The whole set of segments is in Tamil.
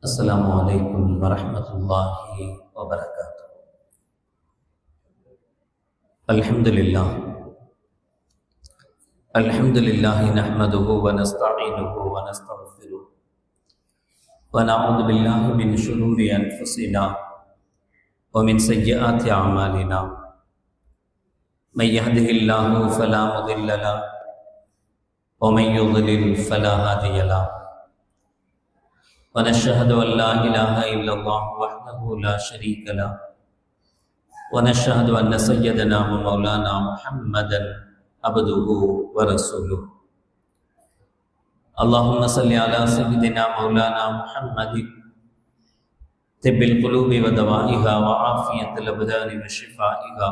السلام عليكم ورحمة الله وبركاته. الحمد لله نحمده ونستعينه ونستغفره ونعوذ بالله من شرور أنفسنا ومن سيئات أعمالنا. من يهده الله فلا مضل له ومن يضلل فلا هادي له. ونشهد أن لا إله إلا الله وحده لا شريك له ونشهد أن سيدنا ومولانا محمدا عبده ورسوله. اللهم صل على سيدنا مولانا محمد طب القلوب ودوائها وعافية الأبدان وشفائها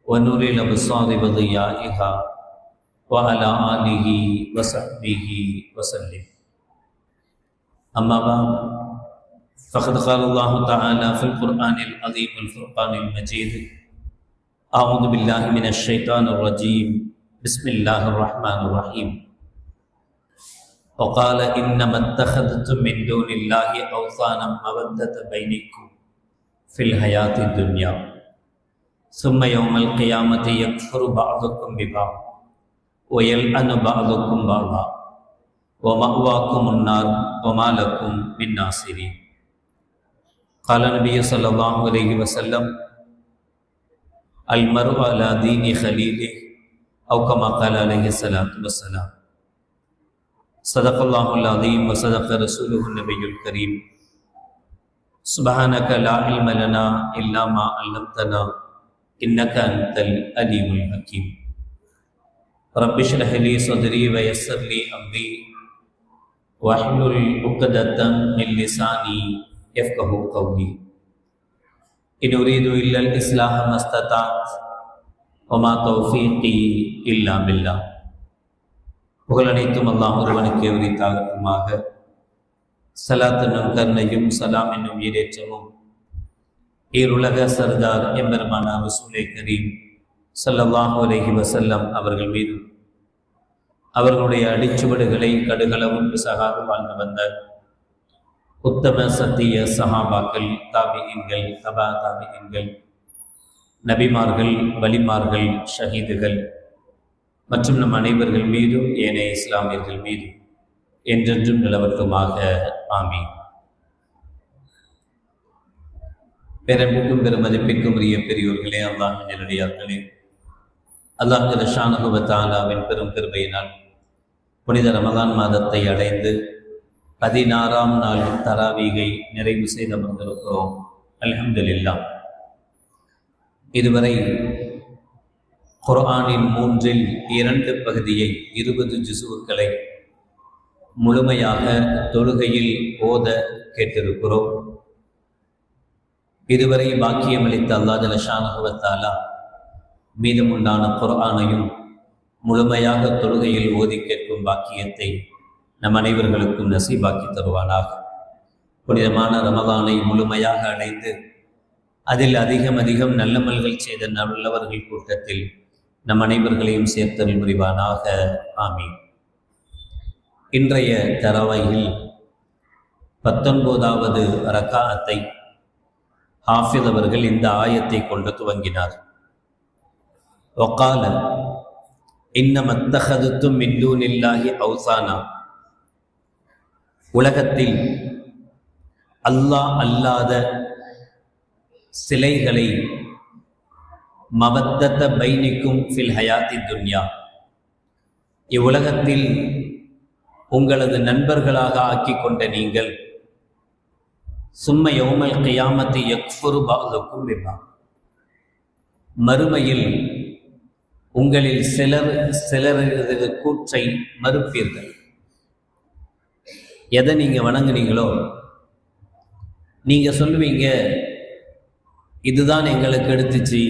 ونور الأبصار وضيائها وعلى آله وصحبه وسلم. أما بعد فقد قال الله تعالى في القرآن العظيم الفرقان المجيد: أعوذ بالله من الشيطان الرجيم، بسم الله الرحمن الرحيم. وقال إنما اتخذتم من دون الله أوثانا مودة بينكم في الحياة الدنيا ثم يوم القيامة يكفر بعضكم ببعض ويلعن بعضكم بعضا ومأواكم النار وما لكم من ناصرين. قال النبي صلى الله عليه وسلم: المرء على دين خليله أو كما قال عليه الصلاة والسلام. صدق الله العظيم وصدق رسوله النبي الكريم. سبحانك لا علم لنا إلا ما علمتنا إنك أنت العليم الحكيم. رب اشرح لي صدري ويسر لي أمري واحلل عقدة من لساني يفقهوا قولي. إن أريد إلا الإصلاح ما استطعت وما توفيقي إلا بالله. புகழனைத்தும் அல்லாஹ் ஒருவனுக்கே உரித்தாகட்டுமாக. ஸலாத் என்னும் கருணையும் சலாம் என்னும் ஈடேற்றமும் ஈருலக சர்தார் எம்பெருமானா ரசூலே கரீம் ஸல்லல்லாஹு அலைஹி வஸல்லம் அவர்கள் மீது, அவர்களுடைய அடிச்சுவடுகளை கடுகளவும் பிசகாக வாழ்ந்து வந்த உத்தம சத்திய சஹாபாக்கள், தாபிஈன்கள், தபா தாபிஈன்கள், நபிமார்கள், வலிமார்கள், ஷஹீதுகள் மற்றும் நம் அனைவர்கள் மீதும் ஏனைய இஸ்லாமியர்கள் மீதும் என்றென்றும் நிலவட்டுமாக. ஆமீன். பேரன்புக்கும் பெருமதிப்பிற்கும் உரிய பெரியோர்களே, அல்லாஹ்வின் நல்லடியார்களே, அல்லாஹ் ஷானஹு வ தஆலாவின் பெரும் கிருபையினால் புனித ரமலான் மாதத்தை அடைந்து 16ஆம் நாள் தராவீகை நிறைவு செய்து அமர்ந்திருக்கிறோம். அல்ஹம்துலில்லாஹ். இதுவரை குர்ஆனின் 2 பகுதியை 20 ஜுசுக்களை முழுமையாக தொழுகையில் ஓத கேட்டிருக்கிறோம். இதுவரை பாக்கியமளித்த அல்லாஹ் ஜல்ல ஷானஹு வ தஆலா மீதமுண்டான குர்ஆனையும் முழுமையாக தொழுகையில் ஓதி கேட்கும் பாக்கியத்தை நம் அனைவர்களுக்கும் நசீபாக்கி தருவானாக. புனிதமான ரமலானை முழுமையாக அடைந்து அதில் அதிகம் நல்லமல்கள் செய்த நல்லவர்கள் கூட்டத்தில் நம் அனைவர்களையும் சேர்த்தல் புரிவானாக. ஆமீன். இன்றைய தரவையில் 19வது ரக்காஅத்தை ஹாஃபிஸ் அவர்கள் இந்த ஆயத்தை கொண்டு துவங்கினார். வகால இன்னம அத்தஹதுத்தும் மின் தூனில்லாஹி அவ்சானா. உலகத்தில் அல்லாஹ் அல்லாத சிலைகளை மவத்தத பைனிக்கும் ஃபில் ஹயாத்தி துன்யா, இவ்வுலகத்தில் உங்களது நண்பர்களாக ஆக்கி கொண்ட நீங்கள் சும்ம யௌமல் கியாமத்தி யக்ஃபுரு பஅதுக்கும் பிபஅத், மறுமையில் உங்களில் சிலரது கூற்றை மறுப்பீர்கள். எதை நீங்க வணங்குனீங்களோ நீங்க சொல்லுவீங்க, இதுதான் எங்களுக்கு எடுத்துச்சு,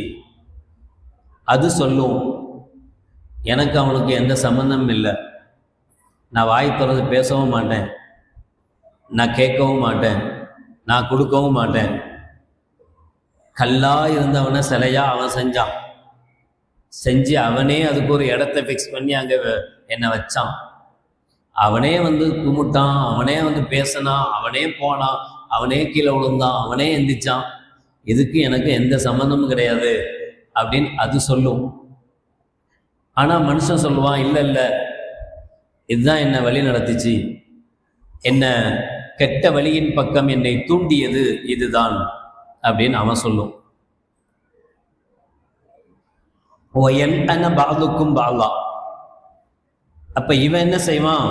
அது சொல்லும் எனக்கு அவனுக்கு எந்த சம்பந்தமும் இல்லை, நான் வாய் திறந்து பேசவும் மாட்டேன், நான் கேட்கவும் மாட்டேன், நான் கொடுக்கவும் மாட்டேன். கல்லா இருந்தவனை சிலையா அவன் செஞ்சு அவனே அதுக்கு ஒரு இடத்த ஃபிக்ஸ் பண்ணி அங்கே என்னை வச்சான். அவனே வந்து கும்பிட்டான், அவனே வந்து பேசினான், அவனே போனான், அவனே கீழே விழுந்தான், அவனே எந்திரிச்சான், இதுக்கு எனக்கு எந்த சம்மந்தமும் கிடையாது அப்படின்னு அது சொல்லும். ஆனால் மனுஷன் சொல்லுவான், இல்லை இல்லை, இதுதான் என்னை வழி நடத்திச்சு, என்ன கெட்ட வழியின் பக்கம் என்னை தூண்டியது இதுதான் அப்படின்னு அவன் சொல்லும். பாதுக்கும் பாலா. அப்ப இவன் என்ன செய்வான்,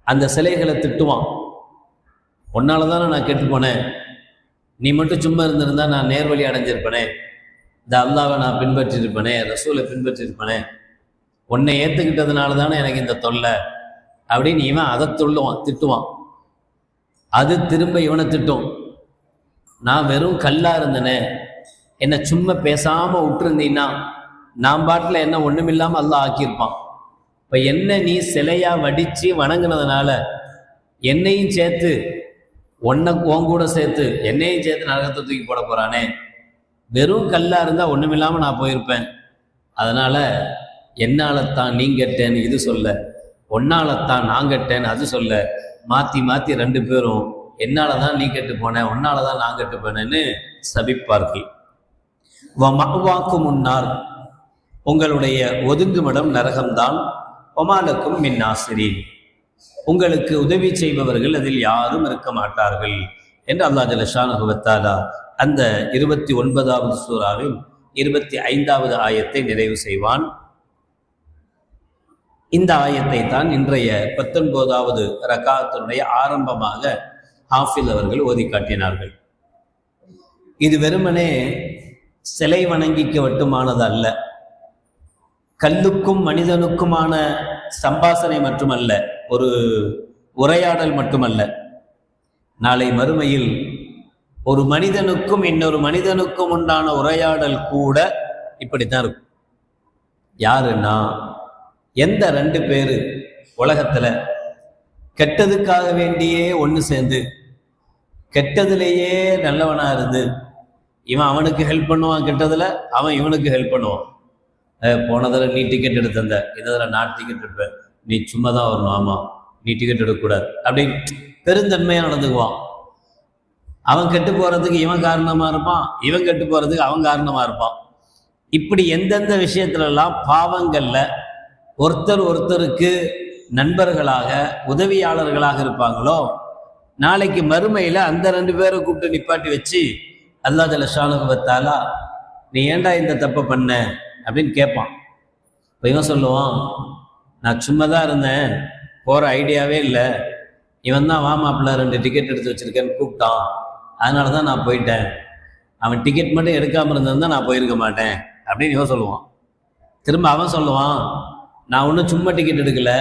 அந்த சிலைகளை திட்டுவான். உன்னால தானே நான் கெட்டு போனேன், நீ மட்டும் சும்மா இருந்திருந்தா நான் நேர்வழி அடைஞ்சிருப்பனே, இந்த அல்லாவை நான் பின்பற்றிருப்பனே, ரசூலை பின்பற்றிருப்பனே, உன்னை ஏற்றுக்கிட்டதுனால தானே எனக்கு இந்த தொல்லை அப்படின்னு இவன் அதை திட்டுவான். அது திரும்ப இவனை திட்டும், நான் வெறும் கல்லா இருந்தேனே, என்னை சும்மா பேசாம விட்டுருந்தீன்னா நான் பாட்டில் என்ன ஒண்ணுமில்லாம அல்லாஹ் ஆக்கியிருப்பான். இப்ப என்ன நீ சிலையா வடிச்சு வணங்குனதுனால என்னையும் சேர்த்து உன் கூட சேர்த்து என்னையும் சேர்த்து நரகத்தை தூக்கி போட போறானே, வெறும் கல்லா இருந்தா ஒண்ணுமில்லாம நான் போயிருப்பேன். அதனால என்னாலத்தான் நீ கெட்டேன்னு இது சொல்ல, ஒன்னாலத்தான் நான் கெட்டேன்னு அது சொல்ல, மாத்தி மாத்தி ரெண்டு பேரும் என்னாலதான் நீ கெட்டு போன, உன்னாலதான் நான் கெட்டு போனேன்னு சபிப்பார்கள். முன்னார், உங்களுடைய ஒதுங்குமிடம் நரகம்தான். ஒமாலக்கும் மின்னாசிரீன், உங்களுக்கு உதவி செய்பவர்கள் அதில் யாரும் இருக்க மாட்டார்கள் என்று அல்லாஹ் ஜல்ல ஷானஹு வ தஆலா அந்த 29வது சூராவில் 25வது ஆயத்தை நிறைவு செய்வான். இந்த ஆயத்தை தான் இன்றைய 19வது ரகாத்தினுடைய ஆரம்பமாக ஹாஃபில் அவர்கள் ஓதி காட்டினார்கள். இது வெறுமனே சிலை வணங்கிக்க மட்டுமானது அல்ல, கல்லுக்கும் மனிதனுக்குமான சம்பாசனை மட்டுமல்ல, ஒரு உரையாடல் மட்டுமல்ல. நாளை மறுமையில் ஒரு மனிதனுக்கும் இன்னொரு மனிதனுக்கும் உண்டான உரையாடல் கூட இப்படித்தான் இருக்கும். யாருன்னா, எந்த ரெண்டு பேரு உலகத்துல கெட்டதுக்காக வேண்டியே ஒன்று சேர்ந்து கெட்டதுலேயே நல்லவனா இருந்து இவன் அவனுக்கு ஹெல்ப் பண்ணுவான், கெட்டதுல அவன் இவனுக்கு ஹெல்ப் பண்ணுவான். போனதில் நீ டிக்கெட் எடுத்திருந்த, இதில் நான் டிக்கெட் எடுப்பேன், நீ சும்மா தான் வரணும், ஆமாம் நீ டிக்கெட் எடுக்கக்கூடாது அப்படின்னு பெருந்தன்மையாக நடந்துக்குவான். அவன் கெட்டு போகிறதுக்கு இவன் காரணமாக இருப்பான், இவன் கெட்டு போகிறதுக்கு அவன் காரணமாக இருப்பான். இப்படி எந்தெந்த விஷயத்துலலாம் பாவங்களில் ஒருத்தர் ஒருத்தருக்கு நண்பர்களாக உதவியாளர்களாக இருப்பாங்களோ, நாளைக்கு மறுமையில் அந்த ரெண்டு பேரை கூப்பிட்டு நிப்பாட்டி வச்சு அல்லாஹ் ஜல்ல ஷானஹு வ தஆலா நீ ஏன்டா இந்த தப்பை பண்ண அப்படின்னு கேட்பான். இப்போ இவன் சொல்லுவான், நான் சும்மா தான் இருந்தேன், போகிற ஐடியாவே இல்லை, இவன் தான் வாமாப்பிள்ள 2 டிக்கெட் எடுத்து வச்சிருக்கேன்னு கூப்பிட்டான், அதனால தான் நான் போயிட்டேன், அவன் டிக்கெட் மட்டும் எடுக்காமல் இருந்திருந்தா நான் போயிருக்க மாட்டேன் அப்படின்னு இவன் சொல்லுவான். திரும்ப அவன் சொல்லுவான், நான் ஒன்றும் சும்மா டிக்கெட் எடுக்கல,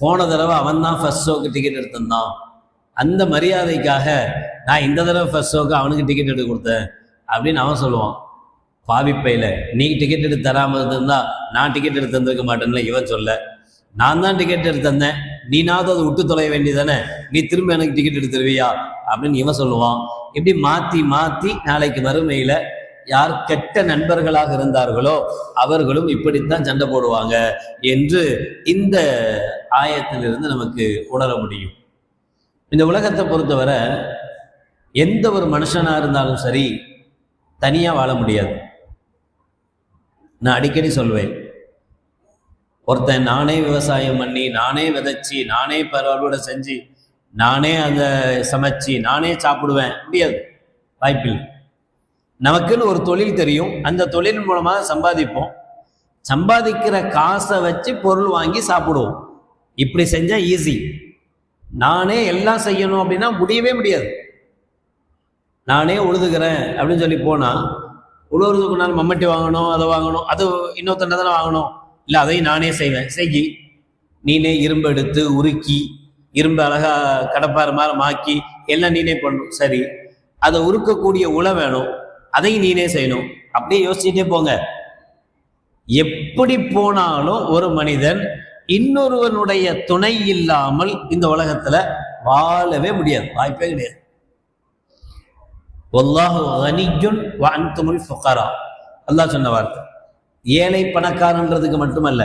போன தடவை அவன் தான் ஃபர்ஸ்ட் ஷோக்கு டிக்கெட் எடுத்திருந்தான், அந்த மரியாதைக்காக நான் இந்த தடவை ஃபர்ஸ்ட் ஷோக்கு அவனுக்கு டிக்கெட் எடுத்து கொடுத்தேன் அப்படின்னு அவன் சொல்லுவான். பாவிப்பையில் நீ டிக்கெட் எடுத்து தராமல் இருந்திருந்தா நான் டிக்கெட் எடுத்து தந்திருக்க மாட்டேன்ல இவன் சொல்ல, நான் தான் டிக்கெட் எடுத்து தந்தேன், நீனாவது அதை விட்டு தொலைய வேண்டியதானே, நீ திரும்ப எனக்கு டிக்கெட் எடுத்து தருவியா அப்படின்னு இவன் சொல்லுவான். இப்படி மாற்றி மாற்றி நாளைக்கு மறுமையில் யார் கெட்ட நண்பர்களாக இருந்தார்களோ அவர்களும் இப்படித்தான் சண்டை போடுவாங்க என்று இந்த ஆயத்திலிருந்து நமக்கு உணர முடியும். இந்த உலகத்தை பொறுத்தவரை எந்த ஒரு மனுஷனாக இருந்தாலும் சரி தனியாக வாழ முடியாது. நான் அடிக்கடி சொல்வேன், ஒருத்தன் நானே விவசாயம் பண்ணி நானே விதைச்சி நானே அறுவடை செஞ்சு நானே அதை சமைச்சு நானே சாப்பிடுவேன், முடியாது, வாய்ப்பில்லை. நமக்குன்னு ஒரு தொழில் தெரியும், அந்த தொழில் மூலமாக சம்பாதிப்போம், சம்பாதிக்கிற காசை வச்சு பொருள் வாங்கி சாப்பிடுவோம். இப்படி செஞ்சால் ஈஸி. நானே எல்லாம் செய்யணும் அப்படின்னா முடியவே முடியாது. நானே உழுதுகிறேன் அப்படின்னு சொல்லி போனால் உழுவுறதுக்கு நான் மம்மட்டி வாங்கணும், அதை வாங்கணும், அது இன்னொருத்தண்ட தானே வாங்கணும், இல்லை அதையும் நானே செய்வேன். செய்யி நீனே இரும்பு எடுத்து உருக்கி இரும்பு அழகா கடப்பாறு மாதிரி மாக்கி எல்லாம் நீனே பண்ணணும். சரி, அதை உருக்கக்கூடிய உலை வேணும், அதையும் நீனே செய்யணும். அப்படியே யோசிச்சுட்டே போங்க. எப்படி போனாலும் ஒரு மனிதன் இன்னொருவனுடைய துணை இல்லாமல் இந்த உலகத்துல வாழவே முடியாது, வாய்ப்பே கிடையாது. வல்லாஹு கனிய்யுன் வ அன்துமுல் ஃபுகரா, அல்லாஹ் சொன்ன வார்த்தை. ஏழை பணக்காரன்றதுக்கு மட்டுமல்ல,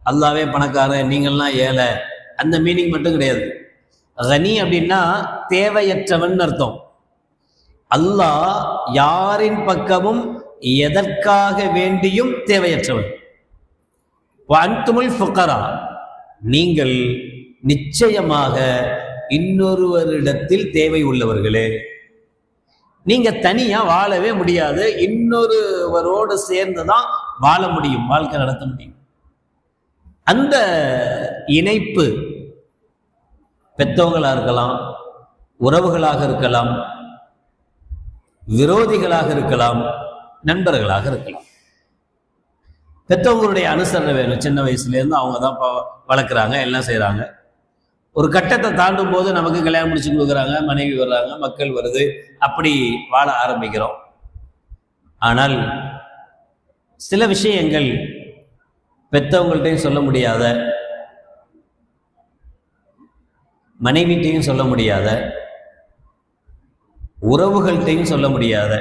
அல்லாவே பணக்காரன் நீங்கள்லாம் ஏழை அந்த மீனிங் மட்டும் கிடையாது. கனி அப்படின்னா தேவையற்றவன் அர்த்தம். அல்லாஹ் யாரின் பக்கமும் எதற்காக வேண்டியும் தேவையற்றவன். அன்துமுல் ஃபுகரா, நீங்கள் நிச்சயமாக இன்னொருவரிடத்தில் தேவை உள்ளவர்களே. நீங்க தனியா வாழவே முடியாது, இன்னொருவரோடு சேர்ந்துதான் வாழ முடியும், வாழ்க்கை நடத்த முடியும். அந்த இணைப்பு பெற்றவங்களாக இருக்கலாம், உறவுகளாக இருக்கலாம், விரோதிகளாக இருக்கலாம், நண்பர்களாக இருக்கலாம். பெற்றவங்களுடைய அனுசரணை வேணும். சின்ன வயசுலேருந்து அவங்க தான் வளர்க்குறாங்க, எல்லாம் செய்கிறாங்க. ஒரு கட்டத்தை தாண்டும் போது நமக்கு கல்யாணம் முடிச்சு கொடுக்குறாங்க, மனைவி வர்றாங்க, மக்கள் வருது, அப்படி வாழ ஆரம்பிக்கிறோம். ஆனால் சில விஷயங்கள் பெற்றவங்கள்ட்டையும் சொல்ல முடியாத, மனைவிட்டையும் சொல்ல முடியாத, உறவுகள்கிட்டையும் சொல்ல முடியாத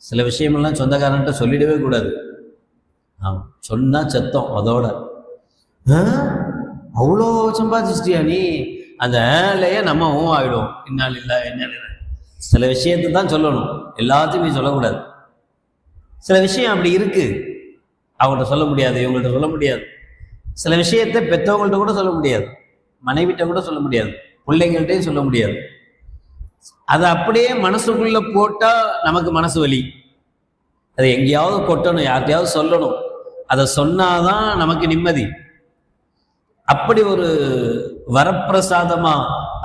சில விஷயமெல்லாம் சொந்தக்காரன்ட்ட சொல்லிடவே கூடாது. சொன்னா சத்தம். அதோட அவ்வளோ சம்பாதிச்சிட்டியா நீ, அந்த ஏழையே நம்ம ஆகிடும். என்னால் இல்லை என்ன, சில விஷயத்தை தான் சொல்லணும், எல்லாத்தையுமே சொல்லக்கூடாது. சில விஷயம் அப்படி இருக்கு, அவங்கள்ட்ட சொல்ல முடியாது, இவங்கள்ட்ட சொல்ல முடியாது. சில விஷயத்தை பெற்றவங்கள்ட்ட கூட சொல்ல முடியாது, மனைவிட்ட கூட சொல்ல முடியாது, பிள்ளைங்கள்ட்டையும் சொல்ல முடியாது. அதை அப்படியே மனசுக்குள்ள போட்டா நமக்கு மனசு வலி. அதை எங்கேயாவது கொட்டணும், யார்கிட்டையாவது சொல்லணும். அதை சொன்னாதான் நமக்கு நிம்மதி. அப்படி ஒரு வரப்பிரசாதமா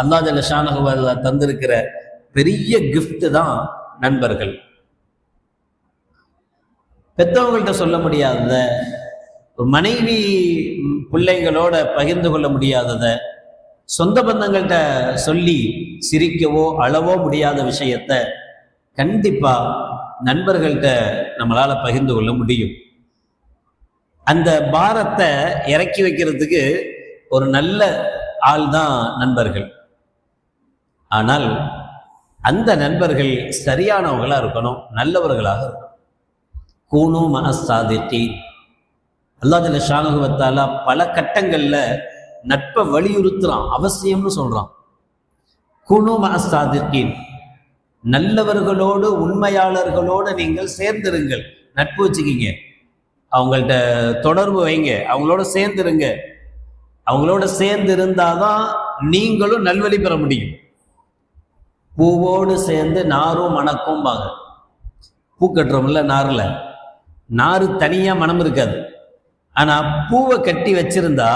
அல்லாஹ் ஜல்ல ஷானஹு வ தஆலா தந்திருக்கிற பெரிய கிஃப்ட் தான் நண்பர்கள். பெற்றவங்கள்ட்ட சொல்ல முடியாதத, ஒரு மனைவி பிள்ளைங்களோட பகிர்ந்து கொள்ள முடியாதத, சொந்த பந்தங்கள்கிட்ட சொல்லி சிரிக்கவோ அழவோ முடியாத விஷயத்த கண்டிப்பா நண்பர்கள்ட்ட நம்மளால பகிர்ந்து கொள்ள முடியும். அந்த பாரத்தை இறக்கி வைக்கிறதுக்கு ஒரு நல்ல ஆள் தான் நண்பர்கள். ஆனால் அந்த நண்பர்கள் சரியானவர்களா இருக்கணும், நல்லவர்களாக இருக்கணும். கூனு மனசாதிட்டி. அல்லாஹ் ஜல்ல ஷானஹு வ தஆலா பல கட்டங்கள்ல நட்பை வலியுறுத்துறான், அவசியம்னு சொல்றான். குனு மஅஸ்ஸாதிகீன், நல்லவர்களோடு உண்மையாளர்களோடு நீங்கள் சேர்ந்திருங்கள், நட்பு வச்சுக்கிங்க, அவங்கள்ட்ட தொடர்பு வைங்க, அவங்களோட சேர்ந்துருங்க. அவங்களோட சேர்ந்து இருந்தாதான் நீங்களும் நல்வழி பெற முடியும். பூவோடு சேர்ந்து நாரும் மணக்கும் பாங்க. பூ கட்டுறோம்ல நார்ல, நாறு தனியா மனம் இருக்காது. ஆனா பூவை கட்டி வச்சிருந்தா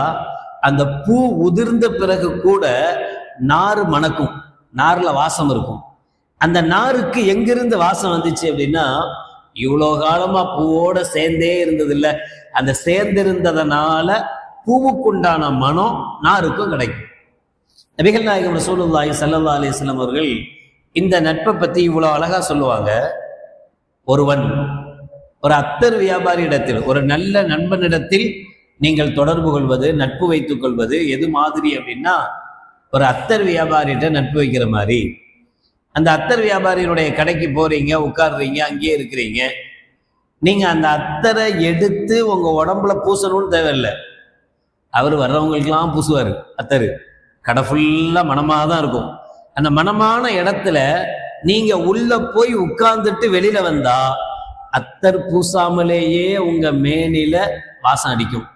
அந்த பூ உதிர்ந்த பிறகு கூட நாறு மணக்கும், நார்ல வாசம் இருக்கும். அந்த நாருக்கு எங்கிருந்து வாசம் வந்துச்சு அப்படின்னா, இவ்வளோ காலமா பூவோட சேர்ந்தே இருந்தது இல்லை, அந்த சேர்ந்திருந்ததனால பூவுக்குண்டான மனம் நாருக்கும் கிடைக்கும். நபிகள் நாயகம் ரசூலுல்லாஹி ஸல்லல்லாஹு அலைஹி வஸல்லம் அவர்கள் இந்த நட்பை பத்தி இவ்வளோ அழகா சொல்லுவாங்க. ஒருவன் ஒரு அத்தர் வியாபாரி இடத்தில், ஒரு நல்ல நண்பனிடத்தில் நீங்கள் தொடர்பு கொள்வது, நட்பு வைத்துக் கொள்வது எது மாதிரி அப்படின்னா, ஒரு அத்தர் வியாபாரிகிட்ட நட்பு வைக்கிற மாதிரி. அந்த அத்தர் வியாபாரியினுடைய கடைக்கு போறீங்க, உட்கார்றீங்க, அங்கேயே இருக்கிறீங்க. நீங்க அந்த அத்தரை எடுத்து உங்க உடம்புல பூசணும்னு தேவையில்லை, அவர் வர்றவங்களுக்கெல்லாம் பூசுவார். அத்தரு கடை ஃபுல்லா மனமாக தான் இருக்கும். அந்த மனமான இடத்துல நீங்க உள்ள போய் உட்கார்ந்துட்டு வெளியில வந்தா அத்தர் பூசாமலேயே உங்க மேனில வாசம் அடிக்கும்.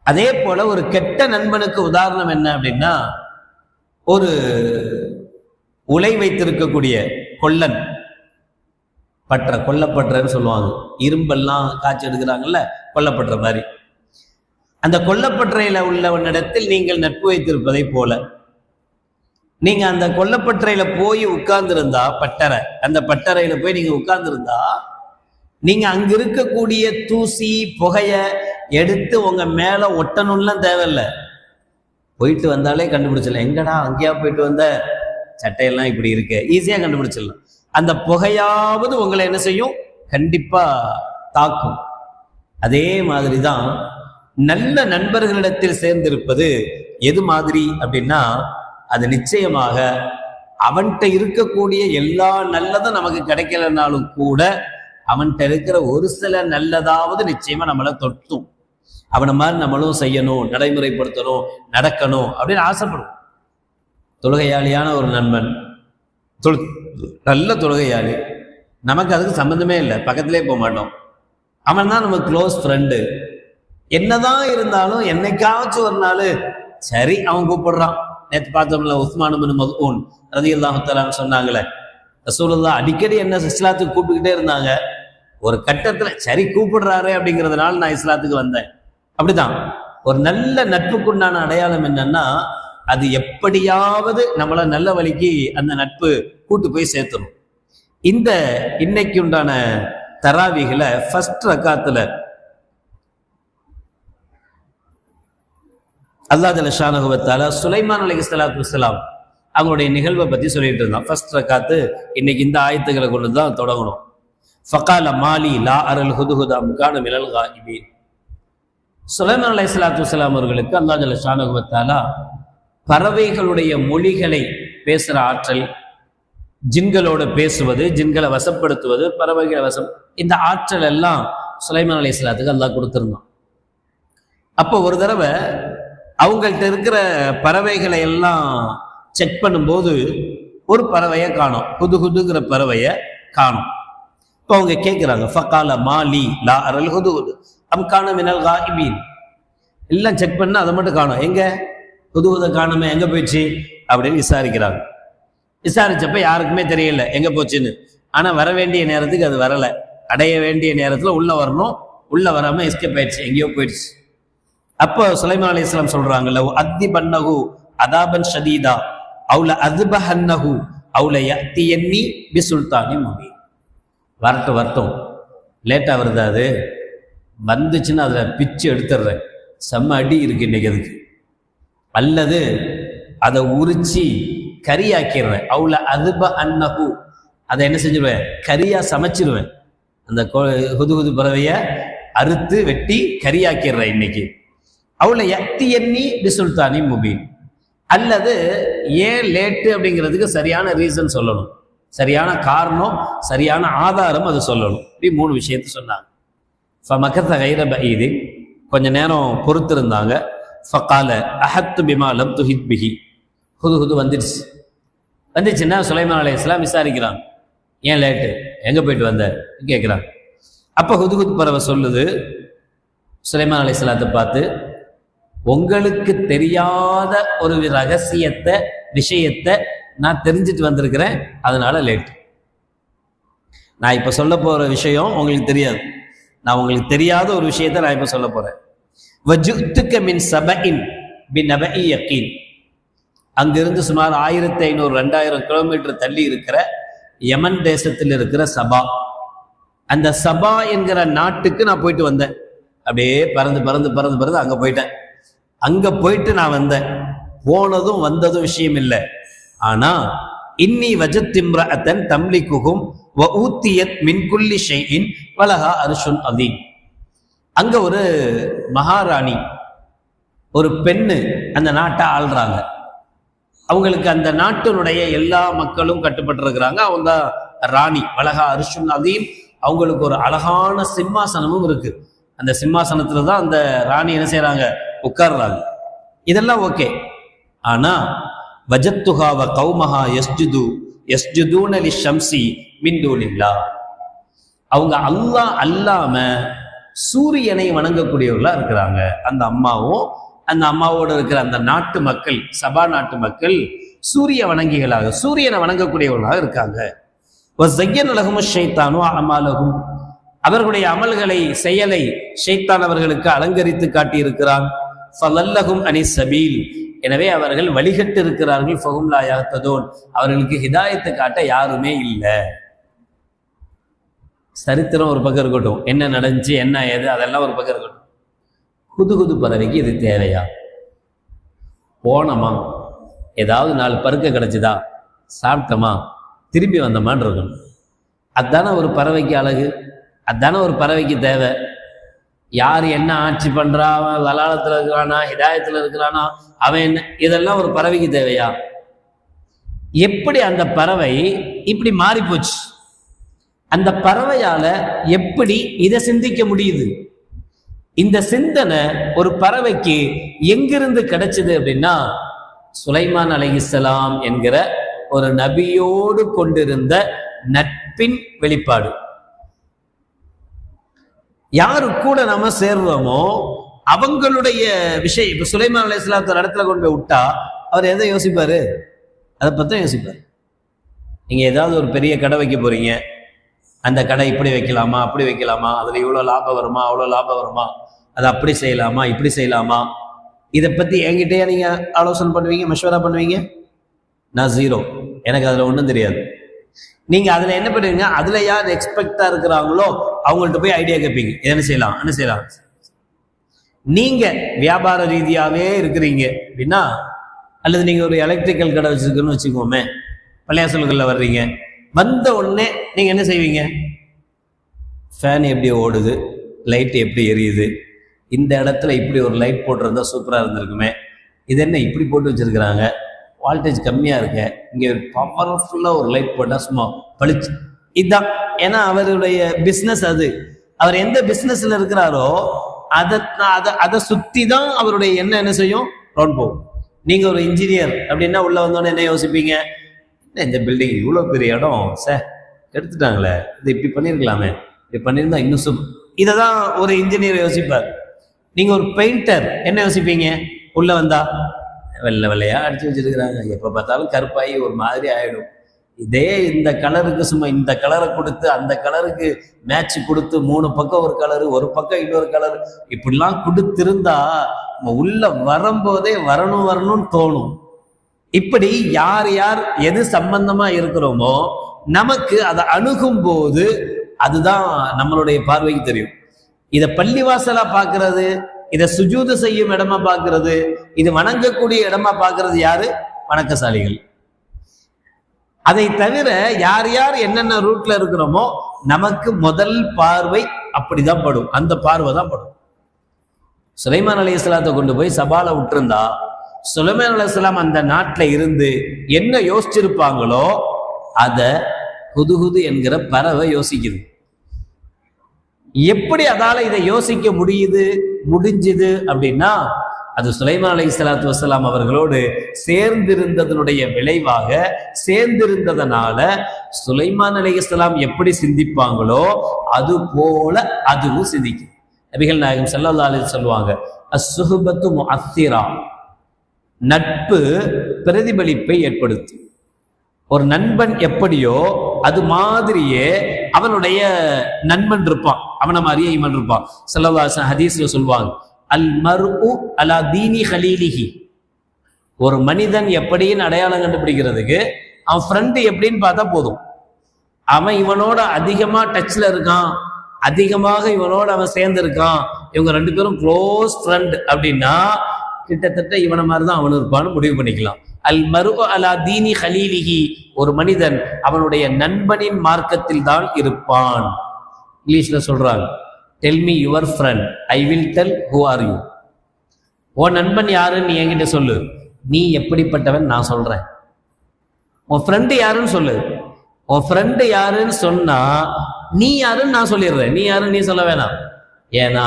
அதே போல ஒரு கெட்ட நண்பனுக்கு உதாரணம் என்ன அப்படின்னா, ஒரு உலை வைத்திருக்கக்கூடிய கொல்லன், கொல்லப்பற்றன்னு சொல்லுவாங்க, இரும்பெல்லாம் காய்ச்சி எடுக்கிறாங்கல்ல, கொல்லப்பற்ற மாதிரி. அந்த கொல்லப்பற்றையில உள்ளவனிடத்தில் நீங்கள் நட்பு வைத்திருப்பதை போல, நீங்க அந்த கொல்லப்பற்றையில போய் உட்கார்ந்துருந்தா, அந்த பட்டறையில போய் நீங்க உட்கார்ந்துருந்தா, நீங்க அங்க இருக்கக்கூடிய தூசி புகைய எடுத்து உங்க மேல ஒட்டணும்லாம் தேவையில்லை. போயிட்டு வந்தாலே கண்டுபிடிச்சிடலாம், எங்கடா அங்கேயா போயிட்டு வந்த, சட்டையெல்லாம் இப்படி இருக்கு, ஈஸியா கண்டுபிடிச்சிடலாம். அந்த புகையாவது உங்களை என்ன செய்யும், கண்டிப்பா தாக்கும். அதே மாதிரிதான் நல்ல நண்பர்களிடத்தில் சேர்ந்திருப்பது எது மாதிரி அப்படின்னா, அது நிச்சயமாக அவன்கிட்ட இருக்கக்கூடிய எல்லா நல்லதும் நமக்கு கிடைக்கலனாலும் கூட அவன்கிட்ட இருக்கிற ஒரு சில நல்லதாவது நிச்சயமா நம்மளை தொட்டும். அவனை மாதிரி நம்மளும் செய்யணும், நடைமுறைப்படுத்தணும், நடக்கணும் அப்படின்னு ஆசைப்படும். தொழுகையாளியான ஒரு நண்பன், நல்ல தொழுகையாளி, நமக்கு அதுக்கு சம்மந்தமே இல்லை, பக்கத்திலே போக மாட்டோம். அவன் தான் நம்ம க்ளோஸ் ஃப்ரெண்டு. என்னதான் இருந்தாலும் என்னைக்காச்சும் ஒரு நாள் சரி அவன் கூப்பிடுறான். நேற்று பார்த்தோம்ல, உஸ்மான் இப்னு மத்ஊன் ரலியல்லாஹு தஆலா சொன்னாங்களே, ரசூலுல்லாஹ் அடிக்கடி என்ன இஸ்லாத்துக்கு கூப்பிட்டுக்கிட்டே இருந்தாங்க. ஒரு கட்டத்துல சரி கூப்பிடுறாரு அப்படிங்கிறதுனால நான் இஸ்லாத்துக்கு வந்தேன். அப்படிதான் ஒரு நல்ல நட்புக்குண்டான அடையாளம் என்னன்னா, அது எப்படியாவது நம்மள நல்ல வழிக்கு அந்த நட்பு கூட்டு போய் சேர்த்துரும். இந்த இன்னைக்கு உண்டான தராவிகளை ஃபர்ஸ்ட் ரக்காத்துல அல்லாஹ் ஜல்ல ஷானஹு வ தஆலா சுலைமான் அலைஹிஸ்ஸலாத்து வஸ்ஸலாம் அவங்களுடைய நிகழ்வை பத்தி சொல்லிட்டு இருந்தான். ஃபர்ஸ்ட் ரக்காத்து இன்னைக்கு இந்த ஆயத்துக்களை கொண்டு தான் தொடங்கணும். ஃபகால மாலி லா அரல் ஹுதுஹுத அம் கான மினல் காயிபீன். சுலைமான் அலைஹிஸ்ஸலாத்து வஸ்ஸலாம் அவர்களுக்கு அல்லாஹ் ஜல்ல ஷானஹு வ தஆலா பறவைகளுடைய மொழிகளை பேசுற ஆற்றல், ஜின்களோட பேசுவது, ஜின்களை வசப்படுத்துவது, பறவைகளை இந்த ஆற்றல் எல்லாம் சுலைமான் அலைஹிஸ்ஸலாத்துக்கு அல்லாஹ் கொடுத்திருந்தான். அப்போ ஒரு தடவை அவங்கள்ட்ட இருக்கிற பறவைகளை எல்லாம் செக் பண்ணும்போது ஒரு பறவையை காணும், ஹுதுஹுதுங்கிற பறவையை காணும். இப்போ அவங்க கேட்குறாங்க, ஃபகால மாலி லா அரல் ஹுதுஹுது அம் கான மினல் காயிபீன். எல்லாம் செக் பண்ண அதை மட்டும் காணும், எங்க ஹுதுஹுதை காணுமே, எங்க போயிடுச்சு அப்படின்னு விசாரிக்கிறாங்க. விசாரிச்சப்ப யாருக்குமே தெரியல எங்க போச்சுன்னு. ஆனா வர வேண்டிய நேரத்துக்கு அது வரல. அடைய வேண்டிய நேரத்துல உள்ள வரணும், உள்ள வராம எஸ்கேப் ஆயிடுச்சு, எங்கேயோ போயிடுச்சு. அப்போ சுலைமான் அலைஹிஸ்ஸலாம் சொல்றாங்கல்ல, அத்தி பன்னஹு அதாபன் ஷதீதா அவுல அதுபஹன்னஹு அவுல யத்தியன்னி பிசுல்தானி முபீன். வரட்டும், லேட்டா வருது, அது வந்துச்சுன்னா அதுல பிச்சு எடுத்துடுறேன், செம்ம அடி இருக்கு இன்னைக்கு அதுக்கு, அல்லது அதை உரிச்சு கரியாக்கிடுறேன். அவுல அதுப அன்னஹு, அதை என்ன செஞ்சிருவேன், கரியா சமைச்சிருவேன். அந்த ஹுதுஹுது பறவைய அறுத்து வெட்டி கரியாக்கிடுறேன் இன்னைக்கு. அவளை யக்தி எண்ணி பிசுல்தானி முபீன். அல்லது ஏன் லேட்டு அப்படிங்கிறதுக்கு சரியான ரீசன் சொல்லணும், சரியான காரணம், சரியான ஆதாரம் அது சொல்லணும். இப்படி 3 விஷயத்த சொன்னாங்க. ஃபமகத கைர பஈதி, கொஞ்ச நேரம் பொறுத்திருந்தாங்க. ஃபகால அஹத்து பிமா லம் துஹித் பிஹி, ஹுதுஹுது வந்துச்சுன்னா சுலைமான் அலைஹிஸ்ஸலாம் விசாரிக்கிறாங்க, ஏன் லேட்டு, எங்க போயிட்டு வந்த கேட்குறாங்க. அப்போ ஹுதுஹுத் பறவை சொல்லுது சுலைமான் அலைஹிஸ்ஸலாத்தை பார்த்து, உங்களுக்கு தெரியாத ஒரு விஷயத்தை நான் தெரிஞ்சுட்டு வந்திருக்கிறேன், அதனால லேட். நான் இப்ப சொல்ல போற விஷயம் உங்களுக்கு தெரியாது, நான் உங்களுக்கு தெரியாத ஒரு விஷயத்தை நான் இப்ப சொல்ல போறேன். வஜுத்துக மின் சபஇன் பிநபஇ யகீன். அங்கிருந்து சுமார் 1500-2000 கிலோமீட்டர் தள்ளி இருக்கிற யமன் தேசத்தில் இருக்கிற சபா, அந்த சபா என்கிற நாட்டுக்கு நான் போயிட்டு வந்தேன். அப்படியே பறந்து அங்க போயிட்டேன். அங்க போயிட்டு நான் வந்தேன். போனதும் வந்ததும் விஷயம் இல்லை. ஆனா இன்னி வஜத்திம்ரஅத்தன் தம்லிகுஹும் வ ஊத்தியத் மின் குல்லி ஷைஇன் வலஹா அர்ஷுன் அதீம். அங்க ஒரு மகாராணி, ஒரு பெண்ணு அந்த நாட்டை ஆள்றாங்க. அவங்களுக்கு அந்த நாட்டினுடைய எல்லா மக்களும் கட்டுப்பட்டு இருக்கிறாங்க. அவங்க ராணி, வலஹா அர்ஷுன் அதீம். அவங்களுக்கு ஒரு அழகான சிம்மாசனமும் இருக்கு. அந்த சிம்மாசனத்துல தான் அந்த ராணி என்ன செய்யறாங்க, உட்கார்றாங்க. இதெல்லாம் ஓகே. ஆனா வஜத்துஹா வ கௌமஹா யஸ்ஜுதூன லிஷம்ஸி மின் தூனில்லாஹ். அவங்க அல்லாஹ் அல்லாம சூரியனை வணங்கக்கூடியவர்களா இருக்கிறாங்க. அந்த அம்மாவும் அந்த அம்மாவோட இருக்கிற அந்த நாட்டு மக்கள், சபா நாட்டு மக்கள் சூரிய வணங்கிகளாக, சூரியனை வணங்கக்கூடியவர்களாக இருக்காங்க. அவர்களுடைய அமல்களை, செயலை ஷைத்தான் அவர்களுக்கு அலங்கரித்து காட்டி இருக்கிறான். எனவே அவர்கள் வழிகட்டு இருக்கிறார்கள். ஃபஹும் லா யஹ்ததூன், அவர்களுக்கு ஹிதாயத்து காட்ட யாருமே இல்லை. சரித்திரம் ஒரு பக்கம் இருக்கட்டும், என்ன நடந்துச்சு, என்ன ஏது, அதெல்லாம் ஒரு பக்கம் இருக்கட்டும். ஹுதுஹுது பறவைக்கு இது தேவையா? போனோமா, ஏதாவது 4 பருக்க கிடைச்சுதா, சாப்பிட்டோமா, திரும்பி வந்தோமான் இருக்கணும். அதுதானே ஒரு பறவைக்கு அழகு, அதுதானே ஒரு பறவைக்கு தேவை. யார் என்ன ஆட்சி பண்றா, அவன் வலாலத்துல இருக்கிறானா, ஹிதாயத்துல இருக்கிறானா, அவன் என்ன, இதெல்லாம் ஒரு பறவைக்கு தேவையா? எப்படி அந்த பறவை இப்படி மாறி போச்சு? அந்த பறவையால எப்படி இதை சிந்திக்க முடியுது? இந்த சிந்தனை ஒரு பறவைக்கு எங்கிருந்து கிடைச்சது அப்படின்னா, சுலைமான் அலைஹிஸ்ஸலாம் என்கிற ஒரு நபியோடு கொண்டிருந்த நட்பின் வெளிப்பாடு. யாரு கூட நாம சேர்றோமோ அவங்களுடைய விஷயம். இப்ப சுலைமான் அலைஹிஸ்ஸலாத்து இடத்துல கொண்டு போய் விட்டா அவர் எதை யோசிப்பாரு? அதை பத்தி யோசிப்பாரு. நீங்க ஏதாவது ஒரு பெரிய கடை வைக்க போறீங்க, அந்த கடை இப்படி வைக்கலாமா, அப்படி வைக்கலாமா, அதுல இவ்வளவு லாபம் வருமா, அவ்வளவு லாபம் வருமா, அதை அப்படி செய்யலாமா, இப்படி செய்யலாமா, இதை பத்தி என்கிட்டயே நீங்க ஆலோசனை பண்ணுவீங்க, மஷ்வரா பண்ணுவீங்க. நான் ஜீரோ, எனக்கு அதுல ஒன்றும் தெரியாது. நீங்க அதுல என்ன பண்ணுவீங்க, அதுல யார் எக்ஸ்பெக்டா இருக்கிறாங்களோ அவங்கள்ட்ட போய் ஐடியா கேட்பீங்க, என்ன செய்யலாம் என்ன செய்யலாம். நீங்க வியாபார ரீதியாவே இருக்கிறீங்க அப்படின்னா, அல்லது நீங்க ஒரு எலக்ட்ரிக்கல் கடை வச்சிருக்கணும்னு வச்சுக்கோமே, பள்ளியாசல்கள்ல வர்றீங்க, வந்த உடனே நீங்க என்ன செய்வீங்க? ஃபேன் எப்படி ஓடுது, லைட் எப்படி எரியுது, இந்த இடத்துல இப்படி ஒரு லைட் போட்டிருந்தா சூப்பரா இருந்திருக்குமே, இது என்ன இப்படி போட்டு வச்சிருக்கிறாங்க, வால்டேஜ் கம்மியா இருக்கு, இங்க பவர்ஃபுல்லா ஒரு லைட் போட்டா சும்மா பளிச்சு. இதுதான், ஏன்னா அவருடைய பிசினஸ் அது. அவர் எந்த பிசினஸ்ல இருக்கிறாரோ அதை சுத்தி தான் அவருடைய எண்ணம் என்ன செய்யும், ரவுண்ட் போகும். நீங்க ஒரு இன்ஜினியர் அப்படின்னா உள்ள வந்தோடனே என்ன யோசிப்பீங்க? இந்த பில்டிங் இவ்வளவு பெரிய இடம் சார் எடுத்துட்டாங்களே, இது இப்படி பண்ணிருக்கலாமே, இப்படி பண்ணியிருந்தா இன்னும் இததான் ஒரு இன்ஜினியர் யோசிப்பார். நீங்க ஒரு பெயிண்டர் என்ன யோசிப்பீங்க? உள்ள வந்தா வெள்ளை வெள்ளையா அடிச்சு வச்சிருக்கிறாங்க, எப்ப பார்த்தாலும் கருப்பாயி ஒரு மாதிரி ஆயிடும், இதே இந்த கலருக்கு சும்மா இந்த கலரை கொடுத்து அந்த கலருக்கு மேட்ச் கொடுத்து 3 பக்கம் ஒரு கலரு, ஒரு பக்கம் இன்னொரு கலர், இப்படிலாம் கொடுத்திருந்தா உள்ள வரும்போதே வரணும்னு தோணும். இப்படி யார் யார் எது சம்பந்தமா இருக்கிறோமோ நமக்கு அதை அணுகும் போது அதுதான் நம்மளுடைய பார்வைக்கு தெரியும். இதை பள்ளிவாசலா பார்க்கறது, இதை சுஜூது செய்யும் இடமா பார்க்கறது, இது வணங்கக்கூடிய இடமா பார்க்கறது யாரு? வணக்கசாலிகள். அதை தவிர யார் யார் என்னென்ன ரூட்ல இருக்கிறோமோ நமக்கு முதல் பார்வை அப்படிதான் படும், அந்த பார்வை தான் படும். சுலைமான் அலைஹிஸ்ஸலாத்தை கொண்டு போய் சபால விட்டுருந்தா, சுலைமான் அலைஹிஸ்ஸலாம் அந்த நாட்டில் இருந்து என்ன யோசிச்சிருப்பாங்களோ அத ஹுதுஹுது என்கிற பறவை யோசிக்குது. எப்படி அதால இதை யோசிக்க முடிஞ்சுது அப்படின்னா, அது சுலைமான் அலைஹிஸ்ஸலாத்து வஸ்ஸலாம் அவர்களோடு சேர்ந்திருந்ததனுடைய விளைவாக, சேர்ந்திருந்ததனால சுலைமான் அலைஹிஸ்ஸலாம் எப்படி சிந்திப்பாங்களோ அது போல அதுவும் சிந்திக்கும். நபிகள் நாயகம் ஸல்லல்லாஹு அலைஹி வஸல்லம் சொல்லுவாங்க, அஸ்ஸுஹ்பத்து முஅத்திரா, நட்பு பிரதிபலிப்பை ஏற்படுத்தும். ஒரு நண்பன் எப்படியோ அது மாதிரியே அவனுடைய நண்பன் இருப்பான், அவனை மாதிரியே இவன் இருப்பான். ஸல்லல்லாஹு அலைஹி வஸல்லம் ஹதீஸ்ல சொல்லுவாங்க, அல் மர்உ அலா தீனி ஹலீலிஹி, ஒரு மனிதன் எப்படின்னு அடையாளம் கண்டுபிடிக்கிறதுக்கு அவன் ஃப்ரெண்டு எப்படின்னு பார்த்தா போதும். அவன் இவனோட அதிகமா டச்ல இருக்கான், அதிகமாக இவனோட அவன் சேர்ந்து இருக்கான், இவங்க 2 பேரும் க்ளோஸ் ஃப்ரெண்ட் அப்படின்னா கிட்டத்தட்ட இவனை மாதிரிதான் அவனு இருப்பான்னு முடிவு பண்ணிக்கலாம். அல் மர்உ அலா தீனி ஹலீலிஹி, ஒரு மனிதன் அவனுடைய நண்பனின் மார்க்கத்தில் தான் இருப்பான். இங்கிலீஷ்ல சொல்றாங்க, tell me your friend, I will tell who are you. உன் நண்பன் யாருன்னு நீ என்கிட்ட சொல்லு, நீ எப்படிப்பட்டவன் நான் சொல்றேன். உன் ஃப்ரெண்டு யாருன்னு சொல்லு, உன் ஃப்ரெண்டு யாருன்னு சொன்னா நீ யாருன்னு நான் சொல்லிடுறேன், நீ யாருன்னு நீ சொல்ல வேணாம். ஏன்னா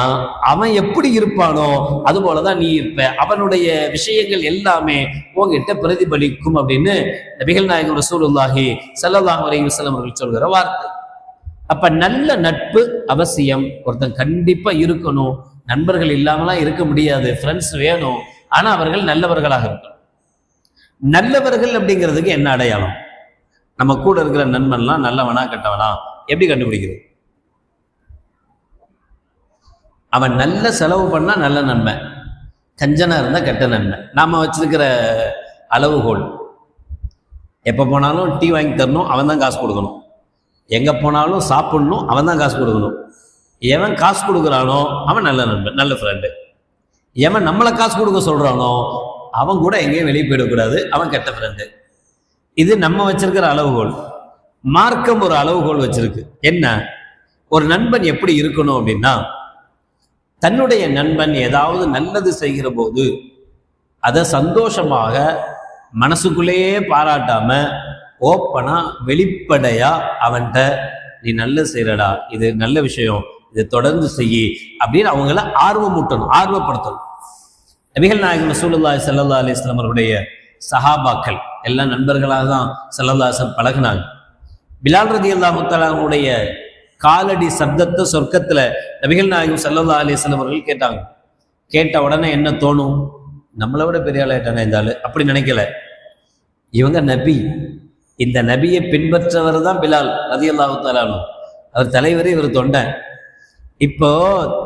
அவன் எப்படி இருப்பானோ அது போலதான் நீ இருப்ப, அவனுடைய விஷயங்கள் எல்லாமே உங்ககிட்ட பிரதிபலிக்கும் அப்படின்னு நபிகள் நாயகம் ரசூலுல்லாஹி ஸல்லல்லாஹு அலைஹி வஸல்லம் அவர்கள் சொல்கிற வார்த்தை. அப்ப நல்ல நட்பு அவசியம், ஒருத்தன் கண்டிப்பா இருக்கணும். நண்பர்கள் இல்லாமலாம் இருக்க முடியாது, ஃப்ரெண்ட்ஸ் வேணும், ஆனா அவர்கள் நல்லவர்களாக இருக்கணும். நல்லவர்கள் அப்படிங்கிறதுக்கு என்ன அடையாளம்? நம்ம கூட இருக்கிற நண்பன்லாம் நல்லவனா கெட்டவனா எப்படி கண்டுபிடிக்கிறது? அவன் நல்ல செலவு பண்ணா நல்ல நன்மை, கஞ்சனா இருந்தா கெட்ட நன்மை. நாம வச்சிருக்கிற அளவுகோல், எப்ப போனாலும் டீ வாங்கி தரணும், அவன் தான் காசு கொடுக்கணும். எங்க போனாலும் சாப்பிடணும், அவன் தான் காசு கொடுக்கணும். எவன் காசு கொடுக்குறானோ அவன் நல்ல நண்பன், நல்ல ஃப்ரெண்டு. எவன் நம்மளை காசு கொடுக்க சொல்றானோ அவன் கூட எங்கேயும் வெளியே போயிடக்கூடாது, அவன் கெட்ட ஃப்ரெண்டு. இது நம்ம வச்சிருக்கிற அளவுகோல். மார்க்கம் ஒரு அளவுகோல் வச்சிருக்கு. என்ன? ஒரு நண்பன் எப்படி இருக்கணும் அப்படின்னா, தன்னுடைய நண்பன் ஏதாவது நல்லது செய்கிற போது அதை சந்தோஷமாக மனசுக்குள்ளேயே பாராட்டாம ஓப்பனா வெளிப்படையா அவன்கிட்ட, நீ நல்லது செய்யறடா, இது நல்ல விஷயம், இதை தொடர்ந்து செய்யி அப்படின்னு அவங்கள ஆர்வமூட்டணும், ஆர்வப்படுத்தணும். நபிகள் நாயகம் ரசூலுல்லாஹி ஸல்லல்லாஹு அலைஹி வஸல்லம் அவருடைய சஹாபாக்கள் எல்லாம் நண்பர்களாக தான் ஸல்லல்லாஹு அலைஹி வஸல்லம் பழகினாங்க. பிலால் ரலியல்லாஹு தஆலா அவருடைய காலடி சப்தத்தை சொர்க்கத்துல நபிகள் நாயகம் ஸல்லல்லாஹு அலைஹி வஸல்லம் அவர்கள் கேட்டாங்க. கேட்ட உடனே என்ன தோணும்? நம்மளை விட பெரிய ஆளாயிட்டானே இந்த ஆளு, அப்படி நினைக்கல. இவங்க நபி, இந்த நபியை பின்பற்றவர் தான் பிலால் ரலியல்லாஹு தஆலா அன்ஹு. அவர் தலைவர், இவர் தொண்டன். இப்போ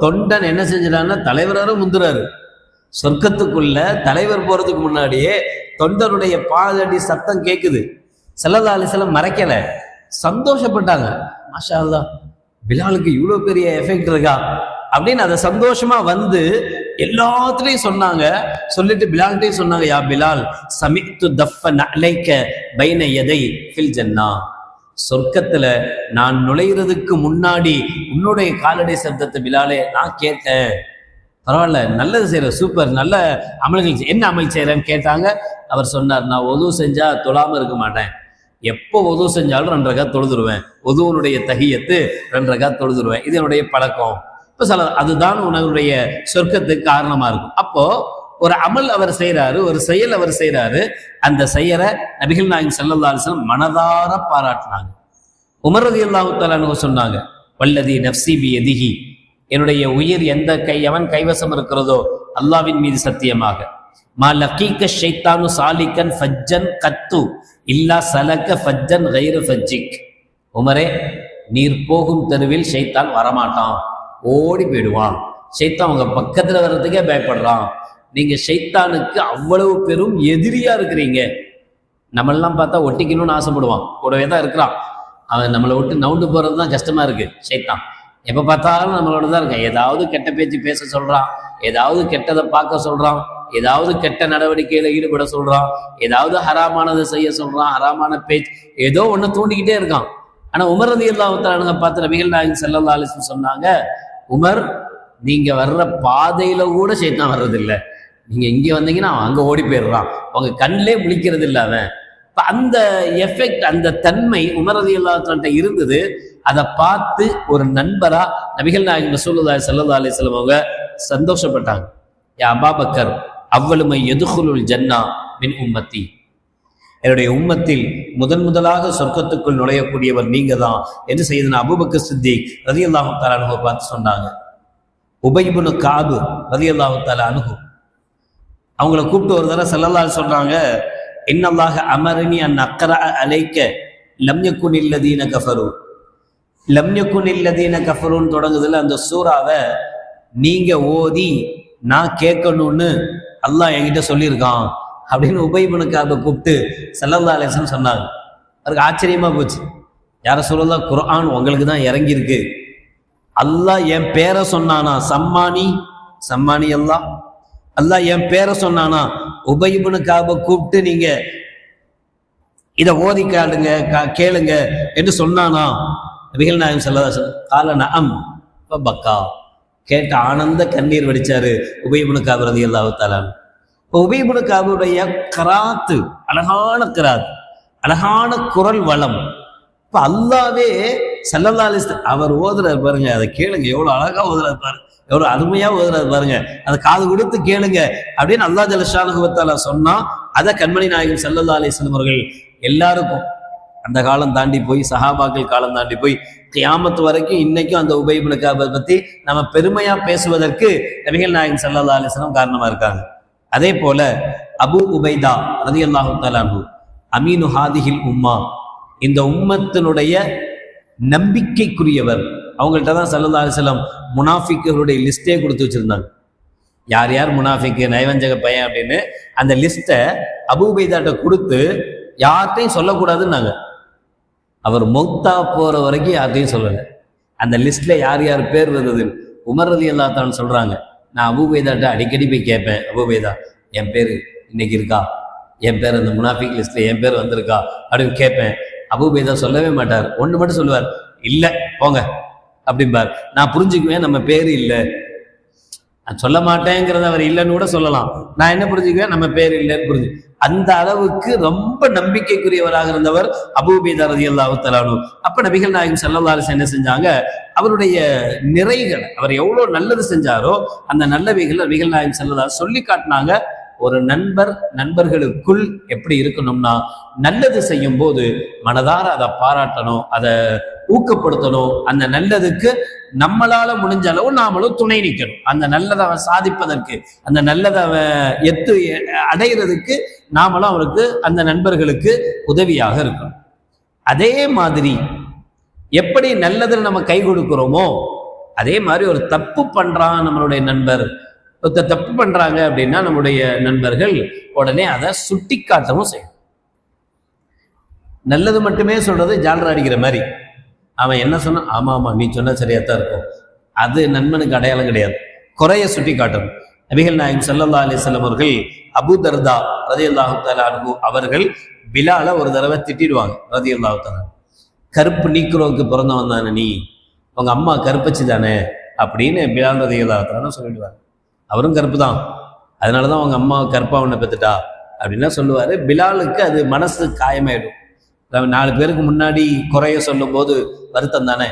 தொண்டன் என்ன செஞ்சிடான்னா தலைவராரும் முந்துறாரு. சொர்க்கத்துக்குள்ள தலைவர் போறதுக்கு முன்னாடியே தொண்டனுடைய பாதடி சத்தம் கேட்குது. ஸல்லல்லாஹு அலைஹி வஸல்லம் மறைக்கல, சந்தோஷப்பட்டாங்க. மாஷா அல்லாஹ், பிலாலுக்கு இவ்வளவு பெரிய எஃபெக்ட் இருக்கா அப்படின்னு அதை சந்தோஷமா வந்து எல்லாத்துலயும் சொன்னாங்க. சொல்லிட்டு பிலால்கிட்டையும் சொன்னாங்க, யா பிலால் சமித்து தஃப நலைக்க பைன யதை ஃபில் ஜன்னா. சொர்க்கத்துல நான் நுழைகிறதுக்கு முன்னாடி உன்னுடைய காலடி சப்தத்தை பிலாலே நான் கேட்டேன். பரவாயில்ல, நல்லது செய்யற, சூப்பர், நல்ல அமல்கள். என்ன அமல் செய்யறேன்னு கேட்டாங்க. அவர் சொன்னார், நான் ஒது செஞ்சா தொழாம இருக்க மாட்டேன். எப்போ ஒது செஞ்சாலும் 2 ரகாத் தொழுதுருவேன். ஒதுவனுடைய தஹியத்து 2 ரகாத் தொழுதுருவேன். இது என்னுடைய பழக்கம். இப்போ அதுதான் உன்னுடைய சொர்க்கத்துக்கு காரணமா இருக்கும். அப்போ ஒரு அமல் அவர் செய்யறாரு, ஒரு செயல் அவர் செய்யறாரு. அந்த செயலை நபிகள் நாயகம் ஸல்லல்லாஹு அலைஹி வஸல்லம் மனதார பாராட்டினாங்க. உமர் ரலியல்லாஹு தஆலா அன்ஹு சொன்னாங்க, வல்லதி நஃப்ஸி பியதிஹி, என்னுடைய உயிர் எவன் கைவசம் இருக்கிறதோ அல்லாஹ்வின் மீது சத்தியமாக, மா லகீக ஷைத்தானு சாலிகன் ஃபஜ்ஜன் கத்து இல்லா சலக ஃபஜ்ஜன் கைர ஃபஜ்ஜிக். உமரே, நீர் போகும் தெருவில் ஷைத்தான் வரமாட்டான், ஓடி போயிடுவான். ஷைத்தான் உங்க பக்கத்துல வர்றதுக்கே பயப்படுறான். நீங்க ஷைத்தானுக்கு அவ்வளவு பெரும் எதிரியா இருக்கிறீங்க. நம்மளெல்லாம் பார்த்தா ஒட்டிக்கணும்னு ஆசைப்படுவான், கூடவே தான் இருக்கிறான். அவன் நம்மளை விட்டு நவுண்டு போறது தான் கஷ்டமா இருக்கு. ஷைத்தான் எப்ப பார்த்தாலும் நம்மளோட தான் இருக்கான். ஏதாவது கெட்ட பேச்சு பேச சொல்றான், ஏதாவது கெட்டதை பார்க்க சொல்றான், ஏதாவது கெட்ட நடவடிக்கையில ஈடுபட சொல்றான், ஏதாவது ஹராமானதை செய்ய சொல்றான், ஹராமான பேச்சு ஏதோ ஒண்ணு தூண்டிக்கிட்டே இருக்கான். ஆனா உமர் ரலியல்லாஹு தஆலா பார்த்து நபிகள் நாயகம் ஸல்லல்லாஹு அலைஹி வஸல்லம் சொன்னாங்க, உமர், நீங்க வர்ற பாதையில கூட ஷைத்தான் வர்றதில்லை. நீங்க இங்க வந்தீங்கன்னா அவன் அங்க ஓடி போயிடுறான், உங்க கண்ணிலே முழிக்கிறது இல்லை அவன். அந்த எஃபெக்ட், அந்த தன்மை உமர் ரலியல்லாஹு தஆலா இருந்தது. அதை பார்த்து ஒரு நண்பரா நபிகள் நாயகம் ரசூலுல்லாஹி ஸல்லல்லாஹு அலைஹி வஸல்லம் அவங்க சந்தோஷப்பட்டாங்க. யா அபூபக்கர் அவ்வளுமை யதுகுலுல் ஜன்னா மின் உம்மத்தி, என்னுடைய உம்மத்தில் முதலாக சொர்க்கத்துக்குள் நுழையக்கூடியவர் நீங்க தான் என்று சையதுனா அபூபக்கர் சித்திக் ரலியல்லாஹு தஆலா அன்ஹு பார்த்து சொன்னாங்க. உபை இப்னு கஅப் ரலியல்லாஹு தஆலா அன்ஹு அவங்கள கூப்பிட்டு ஒரு தடவை ஸல்லல்லாஹு அலைஹி சொல்றாங்க, இன்னல்லாஹ அமரனி அன் அக்ரா அலைக்க லம் யகுனில் லதீன கஃபரு. லம் யகுனில் லதீன கஃபருன்னு தொடங்குதுல, அந்த சூறாவை நீங்க ஓதி நான் கேட்கணும்னு அல்லாஹ் என்கிட்ட சொல்லியிருக்கான் அப்படின்னு உபை இப்னு கஅபை கூப்பிட்டு ஸல்லல்லாஹு அலைஹி வஸல்லம் சொன்னாங்க. அதுக்கு ஆச்சரியமா போச்சு. யார சொல்லலாம், குர்ஆன் உங்களுக்கு தான் இறங்கியிருக்கு, அல்லாஹ் என் பேரை சொன்னானா, சம்மானி அல்லாஹ் என் பேரை சொன்னானா, உபை இப்னு கஅபை கூப்பிட்டு நீங்க இதை ஓதி கேளுங்க என்று சொன்னானா? நபிகள் நாயகம் ஸல்லல்லாஹு அலைஹி வஸல்லம் கால நஅம் ஃபபக்கா, கேட்ட ஆனந்த கண்ணீர் வடிச்சாரு உபை இப்னு கஅப் ரலியல்லாஹு தஆலா. உபை இப்னு கஅபுடைய கராத்து, அழகான கராத், அழகான குரல் வளம். இப்ப அல்லாவே ஸல்லல்லாஹு அலைஹி வஸல்லம் அவர் ஓதுறாரு பாருங்க, அதை கேளுங்க, எவ்வளவு அழகா ஓதுறாரு பாருங்க, எவ்வளவு அருமையா ஓதுறாரு பாருங்க, அதை காது கொடுத்து கேளுங்க அப்படின்னு அல்லாஹ் ஜல்ல ஷானுஹு வ தஆலா சொன்னா, அதை கண்மணி நாயகம் ஸல்லல்லாஹு அலைஹி வஸல்லம் அவர்கள் எல்லாருக்கும் அந்த காலம் தாண்டி போய், சஹாபாக்கள் காலம் தாண்டி போய் கியாமத் வரைக்கும் இன்னைக்கும் அந்த உபை இப்னு கஅபை பத்தி நம்ம பெருமையா பேசுவதற்கு நபிகள் நாயகம் ஸல்லல்லாஹு அலைஹி வஸல்லம் காரணமா இருக்காங்க. அதே போல அபூ உபைதா ரலியல்லாஹு தஆலா அன்ஹு அமீனு ஹாதிஹில் உம்மா, இந்த உம்மத்தினுடைய நம்பிக்கைக்குரியவர். அவங்கள்ட்ட தான் ஸல்லல்லாஹு அலைஹி வஸல்லம் முனாஃபிக்குகளுடைய லிஸ்டே கொடுத்து வச்சிருந்தாங்க. யார் யார் முனாஃபிக்கு, நயவஞ்சக பையன் அப்படின்னு அந்த லிஸ்ட்டை அபூ உபைதாட்ட கொடுத்து யார்கிட்டையும் சொல்லக்கூடாதுன்னாங்க. அவர் மௌத்தா போற வரைக்கும் யார்கிட்டையும் சொல்லலை. அந்த லிஸ்ட்ல யார் யார் பேர் வருது, உமர் ரலியல்லாஹு தஆலா சொல்றாங்க, நான் அபூ உபைதாட்ட அடிக்கடி போய் கேட்பேன், அபூ உபைதா என் பேர் இன்னைக்கு இருக்கா, என் பேர் அந்த முனாஃபிக் லிஸ்ட்ல என் பேர் வந்திருக்கா அப்படின்னு கேட்பேன். அபூ உபைதா சொல்லவே மாட்டார், ஒன்று மட்டும் சொல்லுவார், இல்லை போங்க அப்படிம்பார். நான் புரிஞ்சுக்குவேன் நம்ம பேர் இல்லை, நான் சொல்ல மாட்டேங்கிறத அவர் இல்லைன்னு கூட சொல்லலாம், நான் என்ன புரிஞ்சுக்குவேன், நம்ம பேர் இல்லைன்னு புரிஞ்சு. அந்த அளவுக்கு ரொம்ப நம்பிக்கைக்குரியவராக இருந்தவர் அபூ உபைதா ரலியல்லாஹு தஆலா அன்ஹு. அப்ப நபிகள் நாயகம் ஸல்லல்லாஹு அலைஹி வஸல்லம் என்ன செஞ்சாங்க, அவருடைய நிறைகள், அவர் எவ்வளவு நல்லது செஞ்சாரோ அந்த நல்லவைகள் நபிகள் நாயகம் ஸல்லல்லாஹு அலைஹி வஸல்லம் சொல்லி காட்டினாங்க. ஒரு நண்பர்களுக்குள் எப்படி இருக்கணும்னா, நல்லது செய்யும் போது மனதார அதை பாராட்டணும், அதை ஊக்கப்படுத்தணும். அந்த நல்லதுக்கு நம்மளால முடிஞ்ச அளவு நாமளும் துணை நிற்கணும். அந்த நல்லதை அவன் சாதிப்பதற்கு, அந்த நல்லதை அவன் அடைகிறதுக்கு நாமளும் அவருக்கு, அந்த நண்பர்களுக்கு உதவியாக இருக்கணும். அதே மாதிரி எப்படி நல்லதில் நம்ம கை கொடுக்கிறோமோ அதே மாதிரி ஒரு தப்பு பண்றான் நம்மளுடைய நண்பர், தப்பு பண்றாங்க அப்படின்னா நம்முடைய நண்பர்கள் உடனே அதை சுட்டி காட்டவும் செய்யும். நல்லது மட்டுமே சொல்றது ஜால்ரா அடிக்கிற மாதிரி. அவன் என்ன சொன்னா, ஆமா ஆமா நீ சொன்னா சரியாத்தான் இருக்கும், அது நண்பனுக்கு அடையாளம் கிடையாது. குறைய சுட்டி காட்டணும். நபிகள் நாயகம் ஸல்லல்லாஹு அலைஹி வஸல்லம் அவர்கள் அபூ தர்தா ரலியல்லாஹு தஆலா அன்ஹு அவர்கள் பிலால ஒரு தடவை திட்டிடுவாங்க ரலியல்லாஹு தஆலா. கருப்பு நீக்ரோவுக்கு பிறந்தவன் தானே நீ, உங்க அம்மா கருப்பச்சு தானே அப்படின்னு பிலால் ரலியல்லாஹு தஆலா சொல்லிடுவாங்க. அவரும் கருப்பு தான், அதனாலதான் அவங்க அம்மா கருப்பா உன்னை பெற்றுட்டா அப்படின்னா சொல்லுவாரு. பிலாலுக்கு அது மனசு காயமாயிடும். 4 பேருக்கு முன்னாடி குறைய சொல்லும் போது வருத்தம் தானே.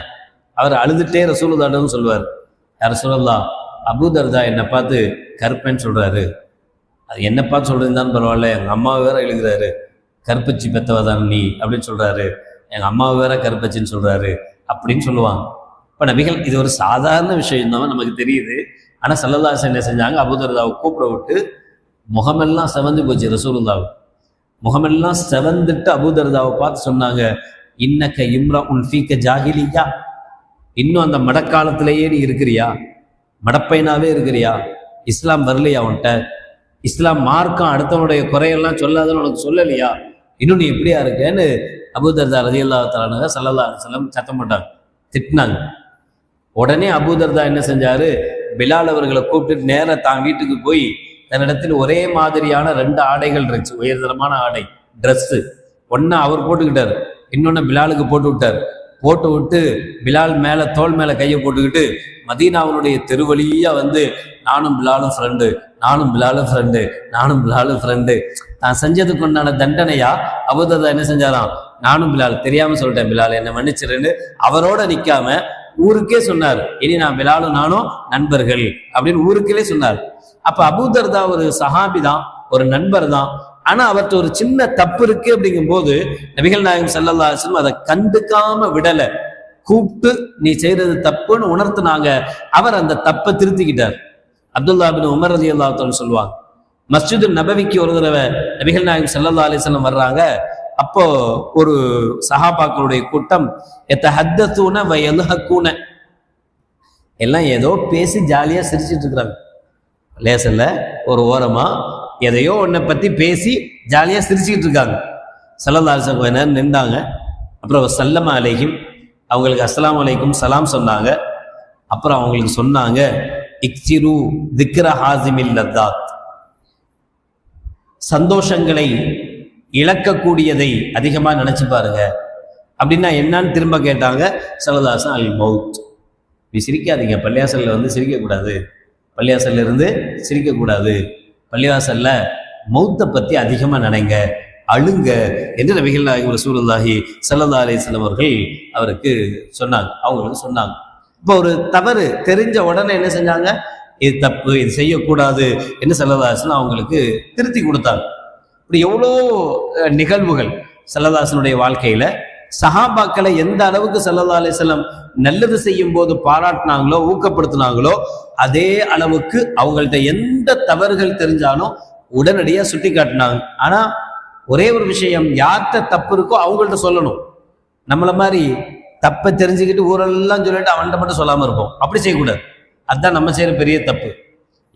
அவர் அழுதுட்டே ரசூலுல்லாஹ்னு சொல்லுவார், யார் ரசூலுல்லாஹ், அபூ தர்தா என்னை பார்த்து கருப்பேன்னு சொல்றாரு, அது என்ன பார்த்து சொல்றதுதான் பரவாயில்ல, எங்க அம்மாவை வேற எழுதுறாரு, கருப்பச்சி பெத்தவதான் நீ அப்படின்னு சொல்றாரு, எங்க அம்மாவை வேற கருப்பச்சின்னு சொல்றாரு அப்படின்னு சொல்லுவாங்க. இப்ப நபிகள், இது ஒரு சாதாரண விஷயம் தான் நமக்கு தெரியுது. ஆனா ஸல்லல்லாஹு அலைஹி வஸல்லம் என்ன செஞ்சாங்க, அபூ தர்தாவை கூப்பிட விட்டு முகமெல்லாம் செவந்து போச்சு ரசூலுல்லாஹ். முகமெல்லாம் செவந்துட்டு அபூ தர்தாவை பார்த்து சொன்னாங்க, இன்னக்க இம்ரஉன் ஃபீக ஜாஹிலியா, இன்னும் அந்த மடக்காலத்திலேயே நீ இருக்கிறியா, மடப்பையனாவே இருக்கிறியா, இஸ்லாம் வரலையா உன்கிட்ட, இஸ்லாம் மார்க்கம் அடுத்தவனுடைய குறையெல்லாம் சொல்லாதன்னு உனக்கு சொல்லலையா, இன்னும் நீ எப்படியா இருக்கேன்னு அபூ தர்தா ரலியல்லாஹு தஆலா ஸல்லல்லாஹு அலைஹி வஸல்லம் சத்தம் போட்டாங்க, திட்டினாங்க. உடனே அபூ தர்தா என்ன செஞ்சாரு, பிலால் அவர்களை கூப்பிட்டு நேர தான் வீட்டுக்கு போய் தன்னிடத்தில் ஒரே மாதிரியான 2 ஆடைகள் இருந்துச்சு, உயர்தரமான ஆடை, ட்ரெஸ்ஸு. ஒன்னு அவர் போட்டுக்கிட்டார், இன்னொன்னு பிலாலுக்கு போட்டு விட்டார். போட்டு விட்டு பிலால் மேல தோல் மேல கையை போட்டுக்கிட்டு மதீனாவுடைய தெருவழியா வந்து, நானும் பிலாலும் ஃப்ரெண்டு, நானும் பிலாலும் ஃப்ரெண்டு, நானும் பிலாலும் ஃப்ரெண்டு. தான் செஞ்சதுக்கு உண்டான தண்டனையா அபூ தர்தா என்ன செஞ்சாராம், நானும் பிலால் தெரியாம சொல்லிட்டேன், பிலால் என்னை மன்னிச்சிருன்னு அவரோட நிக்காம ஊருக்கே சொன்னார், இனி நான் பிலாலும் நானும் நண்பர்கள் அப்படின்னு ஊருக்கே சொன்னார். அப்ப அபூ தர்தா ஒரு சஹாபி தான், ஒரு நண்பர் தான். ஆனா அவர்கிட்ட ஒரு சின்ன தப்பு இருக்கு அப்படிங்கும் போது நபிகள் நாயகம் ஸல்லல்லாஹு அலைஹி வஸல்லம் அதை கண்டுக்காம விடல, கூப்பிட்டு நீ செய்யறது தப்புன்னு உணர்த்தினாங்க. அவர் அந்த தப்பை திருத்திக்கிட்டார். அப்துல்லா பின் உமர் ரலியல்லாஹு தஆலா சொல்லுவாங்க, மஸ்ஜிது நபவிக்கு ஒரு தடவை நபிகள் நாயகம் ஸல்லல்லாஹு அலைஹி வஸல்லம் வர்றாங்க. அப்போ ஒரு சஹாபாக்களுடைய கூட்டம் யதஹத்தூன வ யல்ஹகூன, எல்லாம் ஏதோ பேசி ஜாலியா சிரிச்சிட்டு இருக்கிறாங்க. லேசல்ல ஒரு ஓரமா எதையோ ஒன்றை பத்தி பேசி ஜாலியா சிரிச்சுக்கிட்டு இருக்காங்க. ஸல்லல்லாஹு அலைஹி வஸல்லம் கொஞ்ச நேரம் நின்றாங்க. அப்புறம் சல்லம அலைஹிம், அவங்களுக்கு அஸ்ஸலாமு அலைக்கும் சலாம் சொன்னாங்க. அப்புறம் அவங்களுக்கு சொன்னாங்க, இக்ஸிரு திக்ர ஹாஸிமில் லத்தாத், சந்தோஷங்களை இழக்கக்கூடியதை அதிகமா நினைச்சு பாருங்க. அப்படின்னா என்னன்னு திரும்ப கேட்டாங்க. ஸல்லல்லாஹு அலைஹி வஸல்லம், அல் மௌத், நீ சிரிக்காதீங்க, பள்ளியாசல்ல வந்து சிரிக்கக்கூடாது, பள்ளியாசல்ல இருந்து சிரிக்கக்கூடாது, பள்ளிவாசல்ல மௌத்தை பத்தி அதிகமா நினைங்க, அழுங்க என்று நபிகள் நாயகம் ரசூலுல்லாஹி ஸல்லல்லாஹு அலைஹி வஸல்லம் அவர்கள் அவருக்கு சொன்னாங்க, அவங்களுக்கு சொன்னாங்க. இப்போ ஒரு தவறு தெரிஞ்ச உடனே என்ன செஞ்சாங்க, இது தப்பு, இது செய்யக்கூடாது என்று ஸல்லல்லாஹு அலைஹி வஸல்லம் அவங்களுக்கு திருத்தி கொடுத்தாங்க. இப்படி எவ்வளோ நிகழ்வுகள் ஸல்லல்லாஹு அலைஹி வஸல்லம் வாழ்க்கையில. சஹாபாக்களை எந்த அளவுக்கு ஸல்லல்லாஹு அலைஹி வஸல்லம் நல்லது செய்யும் போது பாராட்டினாங்களோ, ஊக்கப்படுத்தினாங்களோ, அதே அளவுக்கு அவங்கள்ட்ட எந்த தவறுகள் தெரிஞ்சாலும் உடனடியா சுட்டி காட்டினாங்க. ஆனா ஒரே ஒரு விஷயம், யார்கிட்ட தப்பு இருக்கோ அவங்கள்ட்ட சொல்லணும். நம்மள மாதிரி தப்பை தெரிஞ்சுக்கிட்டு ஊரெல்லாம் சொல்லிட்டு அவன்கிட்ட மட்டும் சொல்லாம இருப்போம். அப்படி செய்யக்கூடாது. அதுதான் நம்ம செய்யற பெரிய தப்பு.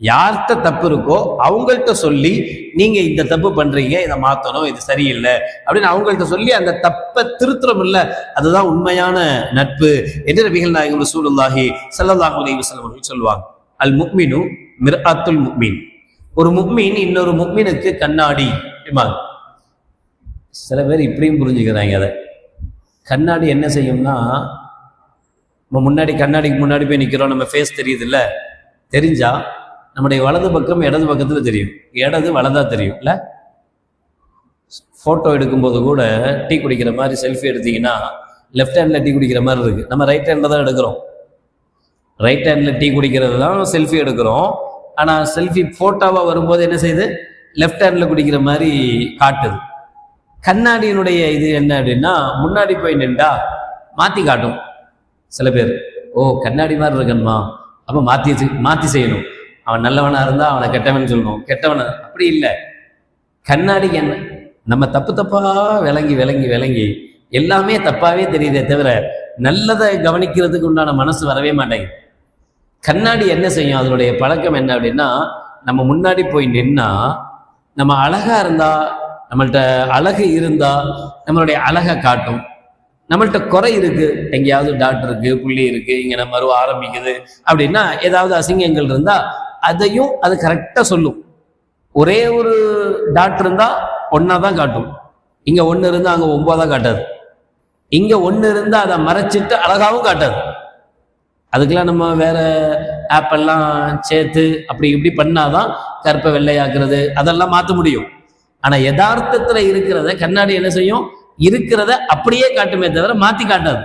யார்கிட்ட தப்பு இருக்கோ அவங்கள்ட்ட சொல்லி, நீங்க இந்த தப்பு பண்றீங்க, இதை மாத்தணும், இது சரியில்லை அப்படின்னு அவங்கள்ட்ட சொல்லி அந்த தப்பை திருத்துறோம் இல்ல, அதுதான் உண்மையான நட்பு என்று நபிகள் நாயகம் ரசூலுல்லாஹி ஸல்லல்லாஹு அலைஹி வஸல்லம் அவர்கள் சொல்லுவாங்க. அல் முஃமினு மிர்ஆத்துல் முஃமின், ஒரு முஃமின் இன்னொரு முஃமினுக்கு கண்ணாடி. சில பேர் இப்படியும் புரிஞ்சுக்கிறாங்க அதை. கண்ணாடி என்ன செய்யும்னா, நம்ம முன்னாடி கண்ணாடிக்கு முன்னாடி போய் நிற்கிறோம், நம்ம ஃபேஸ் தெரியுது இல்லை, தெரிஞ்சா நம்முடைய வலது பக்கம் இடது பக்கத்துல தெரியும், இடது வலதா தெரியும் இல்ல. ஃபோட்டோ எடுக்கும்போது கூட டீ குடிக்கிற மாதிரி செல்ஃபி எடுத்தீங்கன்னா லெஃப்ட் ஹேண்டில் டீ குடிக்கிற மாதிரி இருக்குது. நம்ம ரைட் ஹேண்டில் தான் எடுக்கிறோம். ரைட் ஹேண்டில் டீ குடிக்கிறது தான் செல்ஃபி எடுக்கிறோம். ஆனால் செல்ஃபி ஃபோட்டோவாக வரும்போது என்ன செய்யுது, லெஃப்ட் ஹேண்டில் குடிக்கிற மாதிரி காட்டுது. கண்ணாடியினுடைய இது என்ன அப்படின்னா, முன்னாடி போய் நின்றா மாற்றி காட்டும். சில பேர் கண்ணாடி மாதிரி இருக்கணுமா, அப்போ மாற்றி செய்யணும். அவன் நல்லவனாக இருந்தால் அவனை கெட்டவன் சொல்லணும், கெட்டவனை அப்படி இல்லை. கண்ணாடிக்கு என்ன, நம்ம தப்பாக விளங்கி விளங்கி விளங்கி எல்லாமே தப்பாகவே தெரியுதே தவிர நல்லதை கவனிக்கிறதுக்கு உண்டான மனசு வரவே மாட்டேங்குது. கண்ணாடி என்ன செய்யும், அதனுடைய பழக்கம் என்ன அப்படின்னா, நம்ம முன்னாடி போய் நின்னா நம்ம அழகா இருந்தா, நம்மள்கிட்ட அழகு இருந்தா நம்மளுடைய அழகை காட்டும். நம்மள்கிட்ட குறை இருக்கு, எங்கேயாவது டாக்டர் இருக்கு, புள்ளி இருக்கு, இங்க நம்ம மருவ ஆரம்பிக்குது அப்படின்னா ஏதாவது அசிங்கங்கள் இருந்தா அதையும் அது கரெக்டா சொல்லும். ஒரே ஒரு டாக்டர் இருந்தா ஒன்னா தான் காட்டும். இங்க ஒண்ணு இருந்தா அங்க 9 காட்டாது. இங்க ஒண்ணு இருந்தா அதை மறைச்சிட்டு அழகாவும் காட்டாது. அதுக்கெல்லாம் நம்ம வேற ஆப்பெல்லாம் சேர்த்து அப்படி இப்படி பண்ணாதான் கருப்பை வெள்ளையாக்குறது அதெல்லாம் மாற்ற முடியும். ஆனா யதார்த்தத்துல இருக்கிறத கண்ணாடி என்ன செய்யும், இருக்கிறத அப்படியே காட்டுமே தவிர மாத்தி காட்டாது.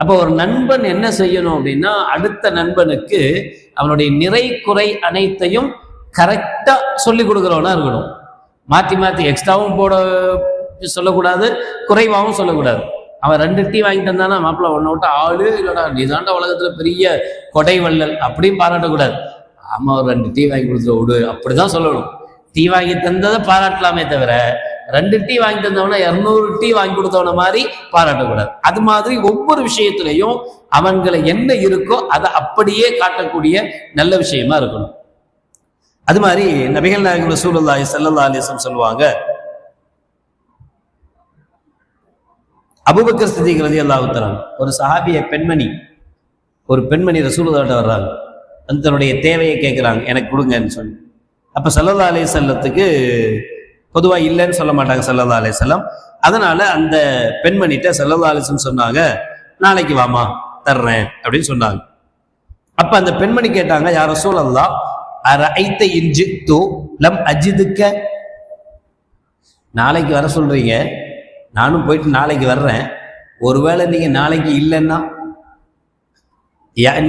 அப்போ ஒரு நண்பன் என்ன செய்யணும் அப்படின்னா, அடுத்த நண்பனுக்கு அவனுடைய நிறை குறை அனைத்தையும் கரெக்டா சொல்லி கொடுக்குறவனா இருக்கணும். மாத்தி மாத்தி எக்ஸ்ட்ராவும் போட சொல்லக்கூடாது, குறைவாகவும் சொல்லக்கூடாது. அவன் 2 டீ வாங்கிட்டு இருந்தானா, மாப்பிள்ள ஒன்ன விட்டு ஆளு இல்லடா, நீ தாண்ட உலகத்துல பெரிய கொடை வள்ளல் அப்படின்னு பாராட்டக்கூடாது. ஆமா, ஒரு 2 டீ வாங்கி கொடுத்துட விடு அப்படிதான் சொல்லணும். டீ வாங்கி தந்ததை பாராட்டலாமே தவிர 2 டீ வாங்கி தந்தவன 200 டீ வாங்கி கொடுத்தவன மாதிரி பாராட்டக்கூடாது. அது மாதிரி ஒவ்வொரு விஷயத்திலையும் அவங்களை என்ன இருக்கோ அதை அப்படியே காட்டக்கூடிய நல்ல விஷயமா இருக்கணும். அது மாதிரி நபிகள் நாயகம் ரசூலுல்லாஹி ஸல்லல்லாஹு அலைஹி வஸல்லம் சொல்லுவாங்க, அபூபக்கர் சித்திக் ரலியல்லாஹு தஆலா ஒரு சஹாபிய ஒரு பெண்மணி ரசூலுல்லாஹ்ட்ட வர்றாங்க, தன்னுடைய தேவையை கேட்குறாங்க, எனக்கு கொடுங்கன்னு சொல்லி. அப்போ ஸல்லல்லாஹு அலைஹி வஸல்லத்துக்கு பொதுவாக இல்லைன்னு சொல்ல மாட்டாங்க ஸல்லல்லாஹு அலைஹி வஸல்லம். அதனால அந்த பெண்மணிட்ட ஸல்லல்லாஹு அலைஹி வஸல்லம் சொன்னாங்க, நாளைக்கு வாமா தர்றேன் அப்படின்னு சொன்னாங்க. அப்ப அந்த பெண்மணி கேட்டாங்க, யா ரசூலல்லாஹ் அரஐத இன் ஜித்து லம் அஜிதுக்க, நாளைக்கு வர சொல்றீங்க, நானும் போயிட்டு நாளைக்கு வர்றேன், ஒருவேளை நீங்க நாளைக்கு இல்லைன்னா,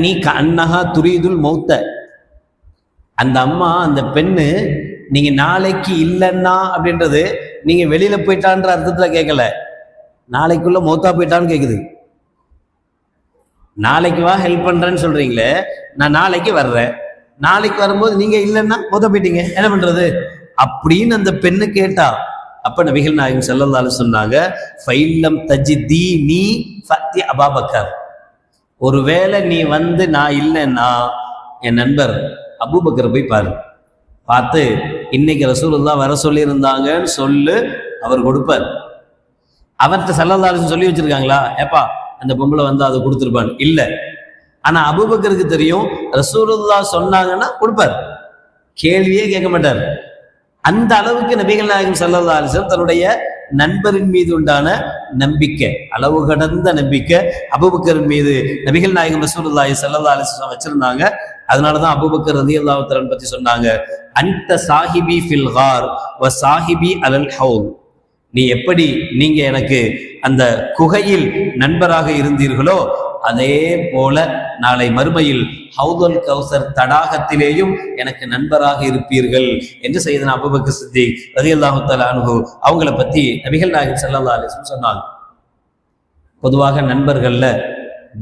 நீ கண்ணஹா துரீதுல் மௌத்த, அந்த அம்மா அந்த பெண்ணு நீங்க நாளைக்கு இல்லைன்னா அப்படின்றது நீங்க வெளியில போயிட்டான்ற அர்த்தத்துல கேட்கல, நாளைக்குள்ள மௌத்தா போயிட்டான்னு கேக்குது. நாளைக்கு வா ஹெல்ப் பண்றேன்னு சொல்றீங்களே, நான் நாளைக்கு வர்றேன், நாளைக்கு வரும்போது நீங்க இல்லைன்னா மௌத்தா போயிட்டீங்க, என்ன பண்றது அப்படின்னு அந்த பெண்ணு கேட்டா. அப்ப நபிகள் நாயகம் ஸல்லல்லாஹு அலைஹி வஸல்லம் சொன்னாங்க, ஃபைல்லம் தஜிதீனி ஃபத்தி அபூபக்கர், ஒருவேளை நீ வந்து நான் இல்லைன்னா என் நண்பர் அபூபக்கரை போய் பாரு, பார்த்து இன்னைக்கு ரசூலுல்லாஹ் வர சொல்லி இருந்தாங்கன்னு சொல்லு, அவர் கொடுப்பார். அவர்கிட்ட ஸல்லல்லாஹு அலைஹி வஸல்லம் சொல்லி வச்சிருக்காங்களா, ஏப்பா அந்த பொம்பளை வந்து அதை கொடுத்துருப்பான்னு இல்லை. ஆனா அபூபக்கருக்கு தெரியும் ரசூலுல்லாஹ் சொன்னாங்கன்னா கொடுப்பார், கேள்வியே கேட்க மாட்டார். அந்த அளவுக்கு நபிகள் நாயகம் ஸல்லல்லாஹு அலைஹி வஸல்லம் தன்னுடைய நண்பரின் மீது உண்டான நம்பிக்கை, அளவு கடந்த நம்பிக்கை அபூபக்கரின் மீது நபிகள் நாயகம் ரசூலுல்லாஹி ஸல்லல்லாஹு அலைஹி வஸல்லம் வச்சிருந்தாங்க. அதனாலதான் அபூபக்கர் ரலியல்லாஹு தஆலா பத்தி சொன்னாங்க, அன்த சாஹிபி ஃபில் கார் வ சாஹிபி அலல் ஹவுல், நீ எப்படி நீங்க எனக்கு அந்த குகையில் நண்பராக இருந்தீர்களோ அதே போல நாளை மறுமையில் ஹவுதுல் கௌசர் தடாகத்திலேயும் எனக்கு நண்பராக இருப்பீர்கள் என்று சையதுனா அபூபக்கர் சித்திக் ரலியல்லாஹு தஆலா அன்ஹு அவங்கள பத்தி நபிகள் நாயகம் ஸல்லல்லாஹு அலைஹி வஸல்லம் சொன்னாங்க. பொதுவாக நண்பர்கள்ல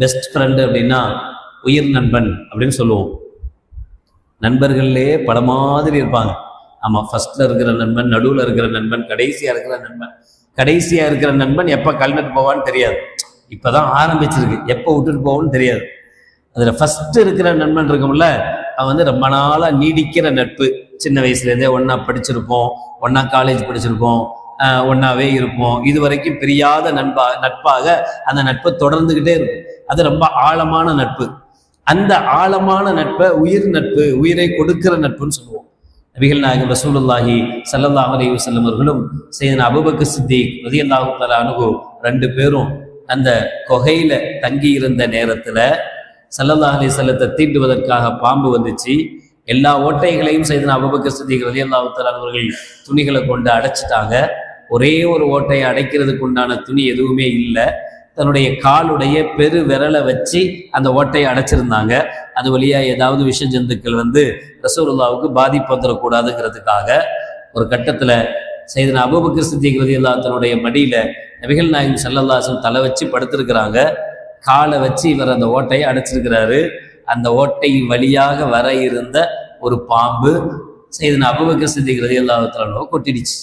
பெஸ்ட் ஃப்ரெண்டு அப்படின்னா உயிர் நண்பன் அப்படின்னு சொல்லுவோம். நண்பர்கள்லே பல மாதிரி இருப்பாங்க. ஆமா, ஃபர்ஸ்ட்ல இருக்கிற நண்பன், நடுவில் இருக்கிற நண்பன், கடைசியா இருக்கிற நண்பன். கடைசியா இருக்கிற நண்பன் எப்ப கல்நட்டு போவான்னு தெரியாது, இப்பதான் ஆரம்பிச்சிருக்கு, எப்ப விட்டுட்டு போவான்னு தெரியாது. அதுல ஃபர்ஸ்ட் இருக்கிற நண்பன் இருக்கும்ல, அவன் வந்து ரொம்ப நாளா நீடிக்கிற நட்பு, சின்ன வயசுல இருந்தே ஒன்னா படிச்சிருப்போம், ஒன்னா காலேஜ் படிச்சிருப்போம், ஒன்னாவே இருப்போம், இது வரைக்கும் பிரியாத நட்பாக அந்த நட்பை தொடர்ந்துகிட்டே இருக்கும். அது ரொம்ப ஆழமான நட்பு. அந்த ஆழமான நட்பை உயிர் நட்பு, உயிரை கொடுக்கிற நட்புன்னு சொல்லுவோம். நபிகள் நாயகம் ரசூலுல்லாஹி ஸல்லல்லாஹு அலைஹி வஸல்லம் அவர்களும் சையதுனா அபூபக்கர் சித்திக் ரலியல்லாஹு தஆலா அன்ஹு 2 பேரும் அந்த குகையில தங்கி இருந்த நேரத்துல ஸல்லல்லாஹு அலைஹி வஸல்லத்தை தீண்டுவதற்காக பாம்பு வந்துச்சு. எல்லா ஓட்டைகளையும் சையதுனா அபூபக்கர் சித்திக் ரலியல்லாஹு தஆலா அவர்கள் துணிகளை கொண்டு அடைச்சிட்டாங்க. ஒரே ஒரு ஓட்டையை அடைக்கிறதுக்கு உண்டான துணி எதுவுமே இல்லை. தன்னுடைய காலுடைய பெரு விரலை வச்சு அந்த ஓட்டையை அடைச்சிருந்தாங்க. அது வழியா ஏதாவது விஷ ஜந்துக்கள் ரசூலுல்லாவுக்கு பாதிப்பு வந்துடக்கூடாதுங்கிறதுக்காக ஒரு கட்டத்துல சையதுனா அபூபக்கர் சித்திக் ரலியல்லாஹு தன்னுடைய மடியில நபிகள் நாயகம் ஸல்லல்லாஹு அலைஹி வஸல்லம் தலை வச்சு படுத்திருக்கிறாங்க. காலை வச்சு இவர் அந்த ஓட்டையை அடைச்சிருக்கிறாரு. அந்த ஓட்டை வழியாக வர இருந்த ஒரு பாம்பு சையதுனா அபூபக்கர் சித்திக் ரலியல்லாஹு தஆலா கொட்டிடுச்சு.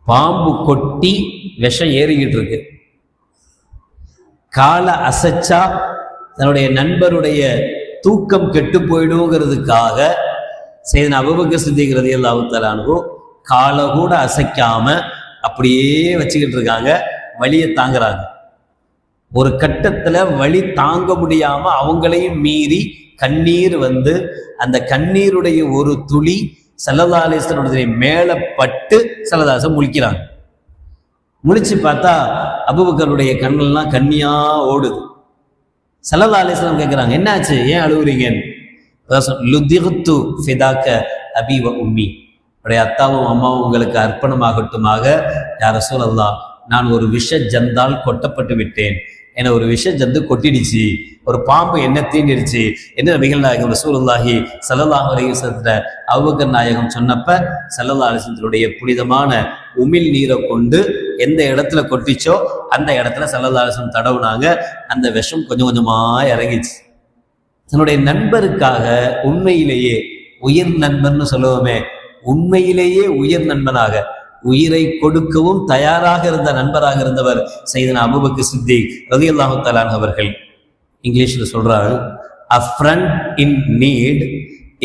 பாம்பு கொட்டி விஷம் ஏறிக்கிட்டு இருக்கு. காலை அசைச்சா தன்னுடைய நண்பருடைய தூக்கம் கெட்டு போயிடுங்கிறதுக்காக சையதுனா அபூபக்கர் சித்திக் ரலியல்லாஹு தஆலா காலை கூட அசைக்காம அப்படியே வச்சுக்கிட்டு இருக்காங்க. வலியை தாங்குறாங்க. ஒரு கட்டத்துல வலி தாங்க முடியாம அவங்களையும் மீறி கண்ணீர் அந்த கண்ணீருடைய ஒரு துளி ஸல்லல்லாஹு அலைஹி வஸல்லம் மேல பட்டு ஸல்லல்லாஹு அலைஹி வஸல்லம் முழிக்கிறாங்க. முழிச்சு பார்த்தா அபூபக்கருடைய கண்ணெல்லாம் கண்ணியா ஓடுது. ஸல்லல்லாஹு அலைஹி வஸல்லம் கேட்குறாங்க, என்னாச்சு, ஏன் அழுகுறீங்கன்னு. லுதிக்து ஃபிதாக்க அபி வ உம்மி, உடைய அத்தாவும் அம்மாவும் உங்களுக்கு அர்ப்பணமாகட்டுமாக யா ரசூலல்லாஹ், நான் ஒரு விஷ ஜந்தால் கொட்டப்பட்டு விட்டேன். என்னை ஒரு விஷ ஜந்து கொட்டிடுச்சு, ஒரு பாம்பு என்ன தீண்டிடுச்சு என்று நபிகள் நாயகம் ரசூலுல்லாஹி ஸல்லல்லாஹு அலைஹி வஸல்லம் அபூபக்கர் நாயகம் சொன்னப்ப ஸல்லல்லாஹு அலைஹி வஸல்லம் புனிதமான உமிழ் நீரை கொண்டு எந்த இடத்துல கொட்டிச்சோ அந்த இடத்துல ஸல்லல்லாஹு அலைஹி வஸல்லம் தடவுனாங்க. அந்த விஷம் கொஞ்சம் கொஞ்சமா இறங்கிச்சு. தன்னுடைய நண்பருக்காக உண்மையிலேயே உயிர் நண்பர்னு சொல்லுவோமே, உண்மையிலேயே உயிர் நண்பனாக உயிரை கொடுக்கவும் தயாராக இருந்த நண்பராக இருந்தவர் சையதுனா அபூபக்கர் சித்திக் ரலியல்லாஹு தஆலா அவர்கள். இங்கிலீஷ்ல சொல்றாரு, a friend in need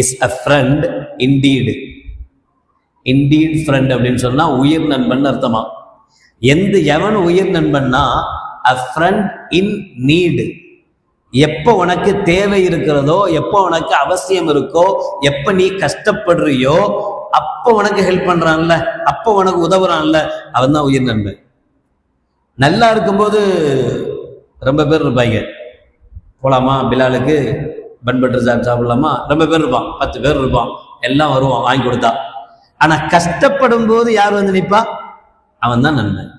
is a friend indeed. indeed friend அப்படின்னு சொன்னா உயிர் நண்பன் அர்த்தமா. எவன் உயிர் நண்பன்னா a friend in need. எப்போ உனக்கு தேவை இருக்கிறதோ, எப்போ உனக்கு அவசியம் இருக்கோ, எப்ப நீ கஷ்டப்படுறியோ அப்போ உனக்கு ஹெல்ப் பண்றான்ல, அப்போ உனக்கு உதவுறான்ல, அவன் தான் உயிர் நண்பன். நல்லா இருக்கும்போது ரொம்ப பேர் இருப்பாங்க. போலாமா பிலாலுக்கு பன் பட்டர் சாப்பிடலாமா, ரொம்ப பேர் இருப்பான், 10 பேர் இருப்பான், எல்லாம் வருவான் வாங்கி கொடுத்தா. ஆனா கஷ்டப்படும் போது யார் நிற்பா? அவன் தான் நண்பன்.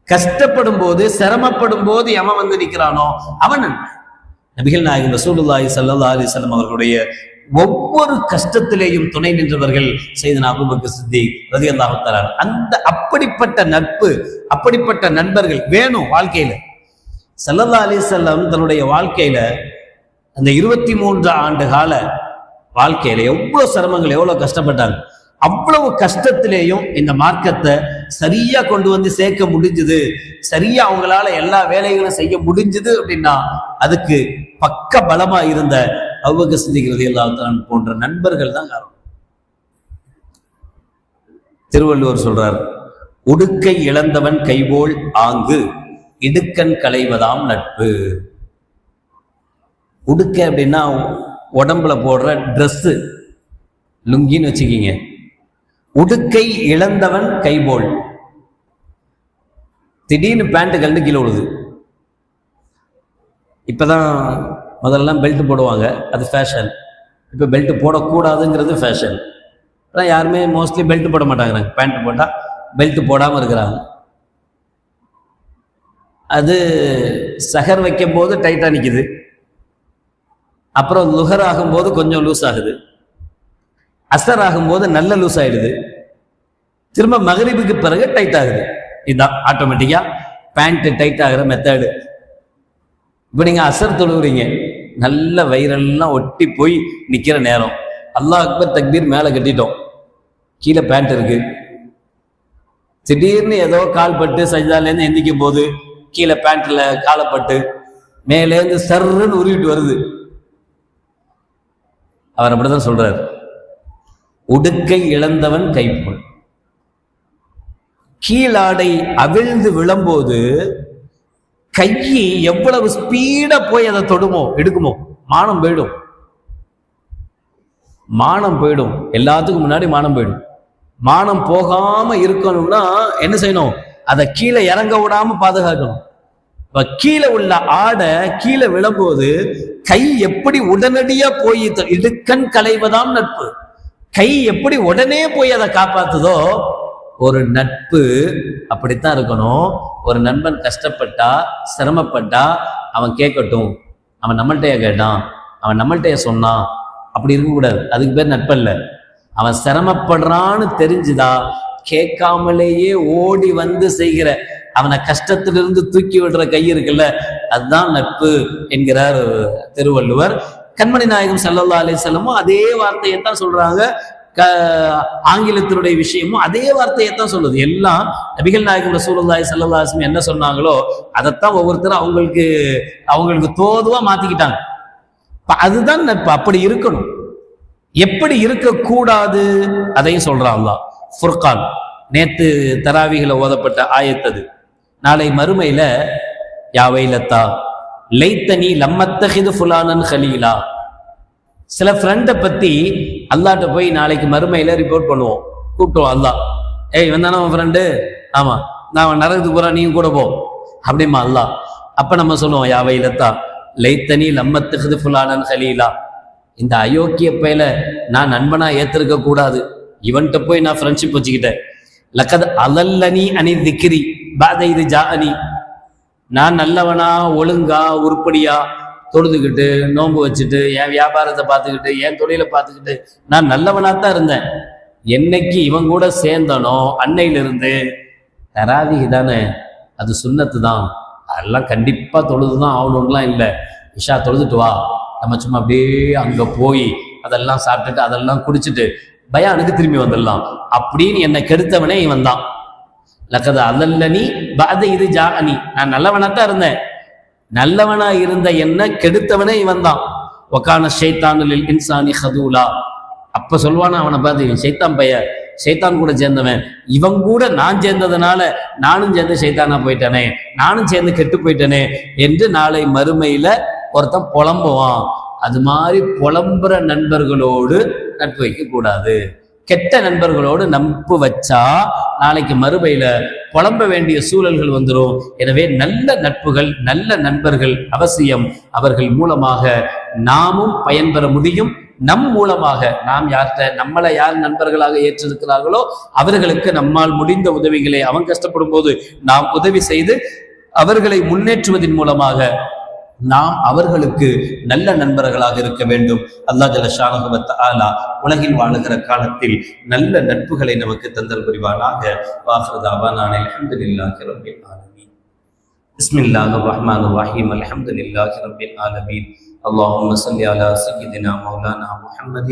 கஷ்டப்படும் போது சிரமப்படும் போது எவன் நிற்கிறானோ அவன் நண்பன். நபிகள் நாயகம் ரசூலுல்லாஹி ஸல்லல்லாஹு அலைஹி வஸல்லம் அவர்களுடைய ஒவ்வொரு கஷ்டத்திலேயும் துணை நின்றவர்கள் சையதுனா அபூபக்கர் சித்திக் ரலியல்லாஹு தஆலா. அந்த அப்படிப்பட்ட நட்பு, அப்படிப்பட்ட நண்பர்கள் வேணும் வாழ்க்கையில. ஸல்லல்லாஹு அலைஹி வஸல்லம் தன்னுடைய வாழ்க்கையில அந்த 23 ஆண்டு கால வாழ்க்கையில எவ்வளவு சிரமங்கள், எவ்வளவு கஷ்டப்பட்டாங்க. அவ்வளவு கஷ்டத்திலேயும் இந்த மார்க்கத்தை சரியா கொண்டு சேர்க்க முடிஞ்சது, சரியா அவங்களால எல்லா வேலைகளும் செய்ய முடிஞ்சது அப்படின்னா அதுக்கு பக்க பலமா இருந்த அபூபக்கர் சித்திக் ரலியல்லாஹு தஆலா போன்ற நண்பர்கள் தான் காரணம். திருவள்ளுவர் சொல்றார், உடுக்கை இழந்தவன் கைபோல் ஆங்கு இடுக்கண் களைவதாம் நட்பு. உடுக்கை அப்படின்னா உடம்புல போடுற ட்ரெஸ், லுங்கின்னு வச்சுக்கிங்க. உடுக்கை இழந்தவன் கைபோல். திடீர்னு பேண்ட் கழண்டு கீழே விழுது. இப்பதான் முதல்லாம் பெல்ட் போடுவாங்க, அது ஃபேஷன். இப்போ பெல்ட் போடக்கூடாதுங்கிறது ஃபேஷன். ஆனால் யாருமே மோஸ்ட்லி பெல்ட் போட மாட்டாங்கிறாங்க. பேண்ட் போட்டால் பெல்ட் போடாமல் இருக்கிறாங்க. அது சஹர் வைக்கும் போது டைட்டாக நிற்குது, அப்புறம் லுஹர் ஆகும்போது கொஞ்சம் லூஸ் ஆகுது, அசர் ஆகும்போது நல்ல லூஸ் ஆயிடுது, திரும்ப மகரிபுக்கு பிறகு டைட் ஆகுது. இதுதான் ஆட்டோமேட்டிக்கா பேண்ட் டைட் ஆகிற மெத்தடு. இப்போ நீங்க அசர் தொழுவுறீங்க, நல்ல வயிறெல்லாம் ஒட்டி போய் நிக்கிற நேரம், அல்லாஹ் அக்பர் தக்பீர் மேலே கட்டிட்டோம், கீழே பேண்ட் இருக்கு. திடீர்னு ஏதோ கால் பட்டு சஜ்தாலேருந்து எந்திக்கும் போது கீழே பேண்ட்ல காலப்பட்டு மேலேருந்து சர்ன்னு உருவிட்டு வருது. அவர் அப்படிதான் சொல்றாரு, உடுக்கை இழந்தவன் கைப்போல். கீழாடை அவிழ்ந்து விழும்போது கை எவ்வளவு ஸ்பீடா போய் அதை தொடுமோ எடுக்குமோ, மானம் போயிடும். மானம் போயிடும், எல்லாத்துக்கும் முன்னாடி மானம் போயிடும். மானம் போகாம இருக்கணும்னா என்ன செய்யணும்? அதை கீழே இறங்க விடாம பாதுகாக்கணும். கீழே உள்ள ஆடை கீழே விழும்போது கை எப்படி உடனடியா போய் இடுக்கண் களைவதாம் நட்பு. கை எப்படி உடனே போய் அதை காப்பாத்துதோ, ஒரு நட்பு அப்படித்தான் இருக்கணும். ஒரு நண்பன் கஷ்டப்பட்டா சிரமப்பட்டா அவன் கேட்கட்டும், அவன் நம்மள்கிட்டயே கேட்டான், அவன் நம்மள்கிட்டயே சொன்னான், அப்படி இருக்கக்கூடாது. அதுக்கு பேர் நட்பல்ல. அவன் சிரமப்படுறான்னு தெரிஞ்சுதா கேட்காமலேயே ஓடி வந்து செய்கிற, அவனை கஷ்டத்திலிருந்து தூக்கி விடுற கை இருக்குல்ல, அதுதான் நட்பு என்கிறார் திருவள்ளுவர். கண்மணி நாயகம் ஸல்லல்லாஹு அலைஹி வஸல்லமும் அதே வார்த்தையை தான் சொல்றாங்க. ஆங்கிலத்தினுடைய விஷயமும் அதே வார்த்தையை தான் சொல்லுது. எல்லாம் நபிகள் நாயகம் ரசூலுல்லாஹி ஸல்லல்லாஹு அலைஹி வஸல்லம் என்ன சொன்னாங்களோ அதைத்தான் ஒவ்வொருத்தரும் அவங்களுக்கு தோதுவா மாத்திக்கிட்டாங்க. அதுதான் நட்பு. அப்படி இருக்கணும். எப்படி இருக்கக்கூடாது அதையும் சொல்றான் அல்லாஹ். ஃபுர்கான், நேத்து தராவிகளை ஓதப்பட்ட ஆயத்தது. நாளை மறுமையில யாவைலத்தா லைத்தனி லம்மத்தஹிது ஃபுலானன் ஹலீலா. சில ஃப்ரெண்டை பத்தி அல்லாட்ட போய் நாளைக்கு மறுமையில ரிப்போர்ட் பண்ணுவோம், கூப்பிட்டுவோம். அல்லாஹ், ஏய் இவன் தானே அவன் ஃப்ரெண்டு, ஆமா நான் நரகத்துக்கு போறான், நீங்க கூட போ அப்படிமா அல்லாஹ். அப்ப நம்ம சொல்லுவோம், யாவைலத்தா லைத்தனி லம்மத்தஹிது ஃபுலானன் ஹலீலா. இந்த அயோக்கிய பையில நான் நண்பனா ஏத்திருக்க கூடாது, இவன்கிட்ட போய் நான் ஃப்ரெண்ட்ஷிப் வச்சுக்கிட்டேன். லக்கத் அலல்லனி அனி திக்ரி பாத இது ஜாஅனி. நான் நல்லவனா ஒழுங்கா உருப்படியா தொழுதுகிட்டு நோன்பு வச்சுட்டு என் வியாபாரத்தை பார்த்துக்கிட்டு என் தொழிலை பார்த்துக்கிட்டு நான் நல்லவனாத்தான் இருந்தேன். என்னைக்கு இவன் கூட சேர்ந்தனோ அன்னையிலிருந்து தராவிஹி தானே, அது சுன்னத்து தான், அதெல்லாம் கண்டிப்பா தொழுதுதான் ஆகணும்லாம் இல்லை. இஷா தொழுதுட்டு வா, நம்ம சும்மா அப்படியே அங்க போய் அதெல்லாம் சாப்பிட்டுட்டு அதெல்லாம் குடிச்சிட்டு பயானுக்கு திரும்பி வந்துடலாம் அப்படின்னு என்னை கெடுத்தவனே இவன் தான். லக்கத அல்லல்லனி பாத இது ஜாஅனி. நான் நல்லவனாத்தான் இருந்தேன், நல்லவனா இருந்த என்ன கெடுத்தவனே இவன் தான். வகான ஷைத்தானுல் இன்சானி ஹதூலா. அப்ப சொல்வானா அவனை பார்த்து, ஷைத்தான் பையன், ஷைத்தான் கூட சேர்ந்தவன், இவன் கூட நான் சேர்ந்ததுனால நானும் சேர்ந்து ஷைத்தானா போயிட்டேனே, நானும் சேர்ந்து கெட்டு போயிட்டேனே என்று நாளை மறுமையில ஒருத்தன் புலம்புவான். அது மாதிரி புலம்புற நண்பர்களோடு நட்பு வைக்க கூடாது. கெட்ட நண்பர்களோடு நட்பு வச்சா நாளைக்கு மறுமையில புலம்ப வேண்டிய சூழல்கள் வந்துடும். எனவே நல்ல நட்புகள், நல்ல நண்பர்கள் அவசியம். அவர்கள் மூலமாக நாமும் பயன்பெற முடியும். நம் மூலமாக நாம் நம்மளை யார் நண்பர்களாக ஏற்றிருக்கிறார்களோ அவர்களுக்கு நம்மால் முடிந்த உதவிகளை அவன் கஷ்டப்படும் போது நாம் உதவி செய்து அவர்களை முன்னேற்றுவதன் மூலமாக நாம் அவர்களுக்கு நல்ல நண்பர்களாக இருக்க வேண்டும். அல்லாஹ் ஜல்ல ஷானஹு வ தஆலா உலகில் வாழுகிற காலத்தில் நல்ல நட்புகளை நமக்கு தந்தல் புரிவானாக. வாஹிரு தஅவானா அல்ஹம்துலில்லாஹி ரப்பில் ஆலமீன். பிஸ்மில்லாஹிர் ரஹ்மானிர் ரஹீம். அல்ஹம்துலில்லாஹி ரப்பில் ஆலமீன். اللهم صل على سيدنا مولانا محمد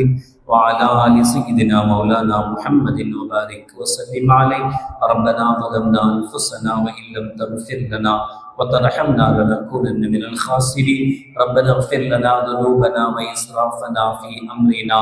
وعلى آل سيدنا مولانا محمد وبارك وسلم عليه. ربنا ظلمنا أنفسنا وإن لم تغفر لنا وترحمنا لنكونن من الخاسرين. ربنا اغفر لنا ذنوبنا وإسرافنا في أمرنا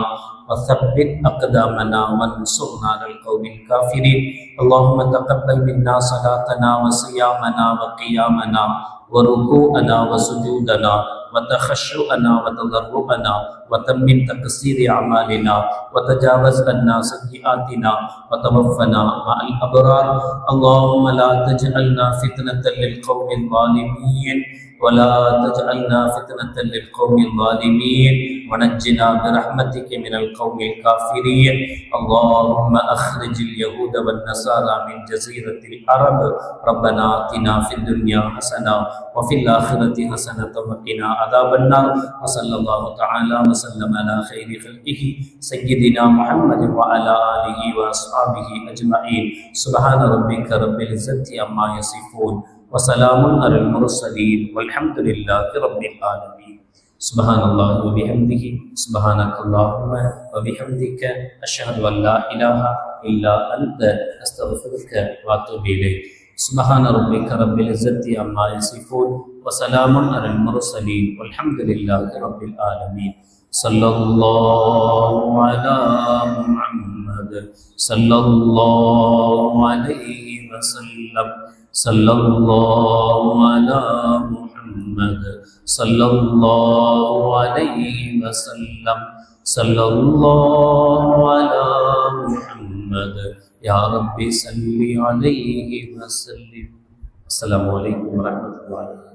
وثبت أقدامنا وانصرنا على القوم الكافرين. اللهم تقبل منا صلاتنا وصيامنا وقيامنا وركوعنا وسجودنا وتخشعنا وتضرعنا وتمم تقصير أعمالنا وتجاوز عنا سيئاتنا وتوفنا مع الأبرار. اللهم لا تجعلنا فتنة للقوم الظالمين ولا تجعلنا فتنة للقوم الظالمين ونجنا برحمتك من القوم الكافرين. اللهم أخرج اليهود والنصارى من جزيرة العرب. ربنا آتنا في الدنيا حسنة وفي الآخرة حسنة وقنا عذاب النار. وصلى الله تعالى وسلم على خير خلقه سيدنا محمد وعلى آله وأصحابه أجمعين. سبحان ربك رب العزة عما يصفون وسلام على المرسلين والحمد لله رب العالمين. سبحان الله وبحمده سبحانك اللهم وبحمدك أشهد أن لا إله إلا أنت أستغفرك وأتوب إليك. سبحان ربك رب العزة عما يصفون وسلام على المرسلين والحمد لله رب العالمين. صلى الله على محمد صلى الله عليه وسلم. صلى الله على محمد صلى الله عليه وسلم. صلى الله على محمد يا رب صل عليه وسلم. السلام عليكم ورحمة الله.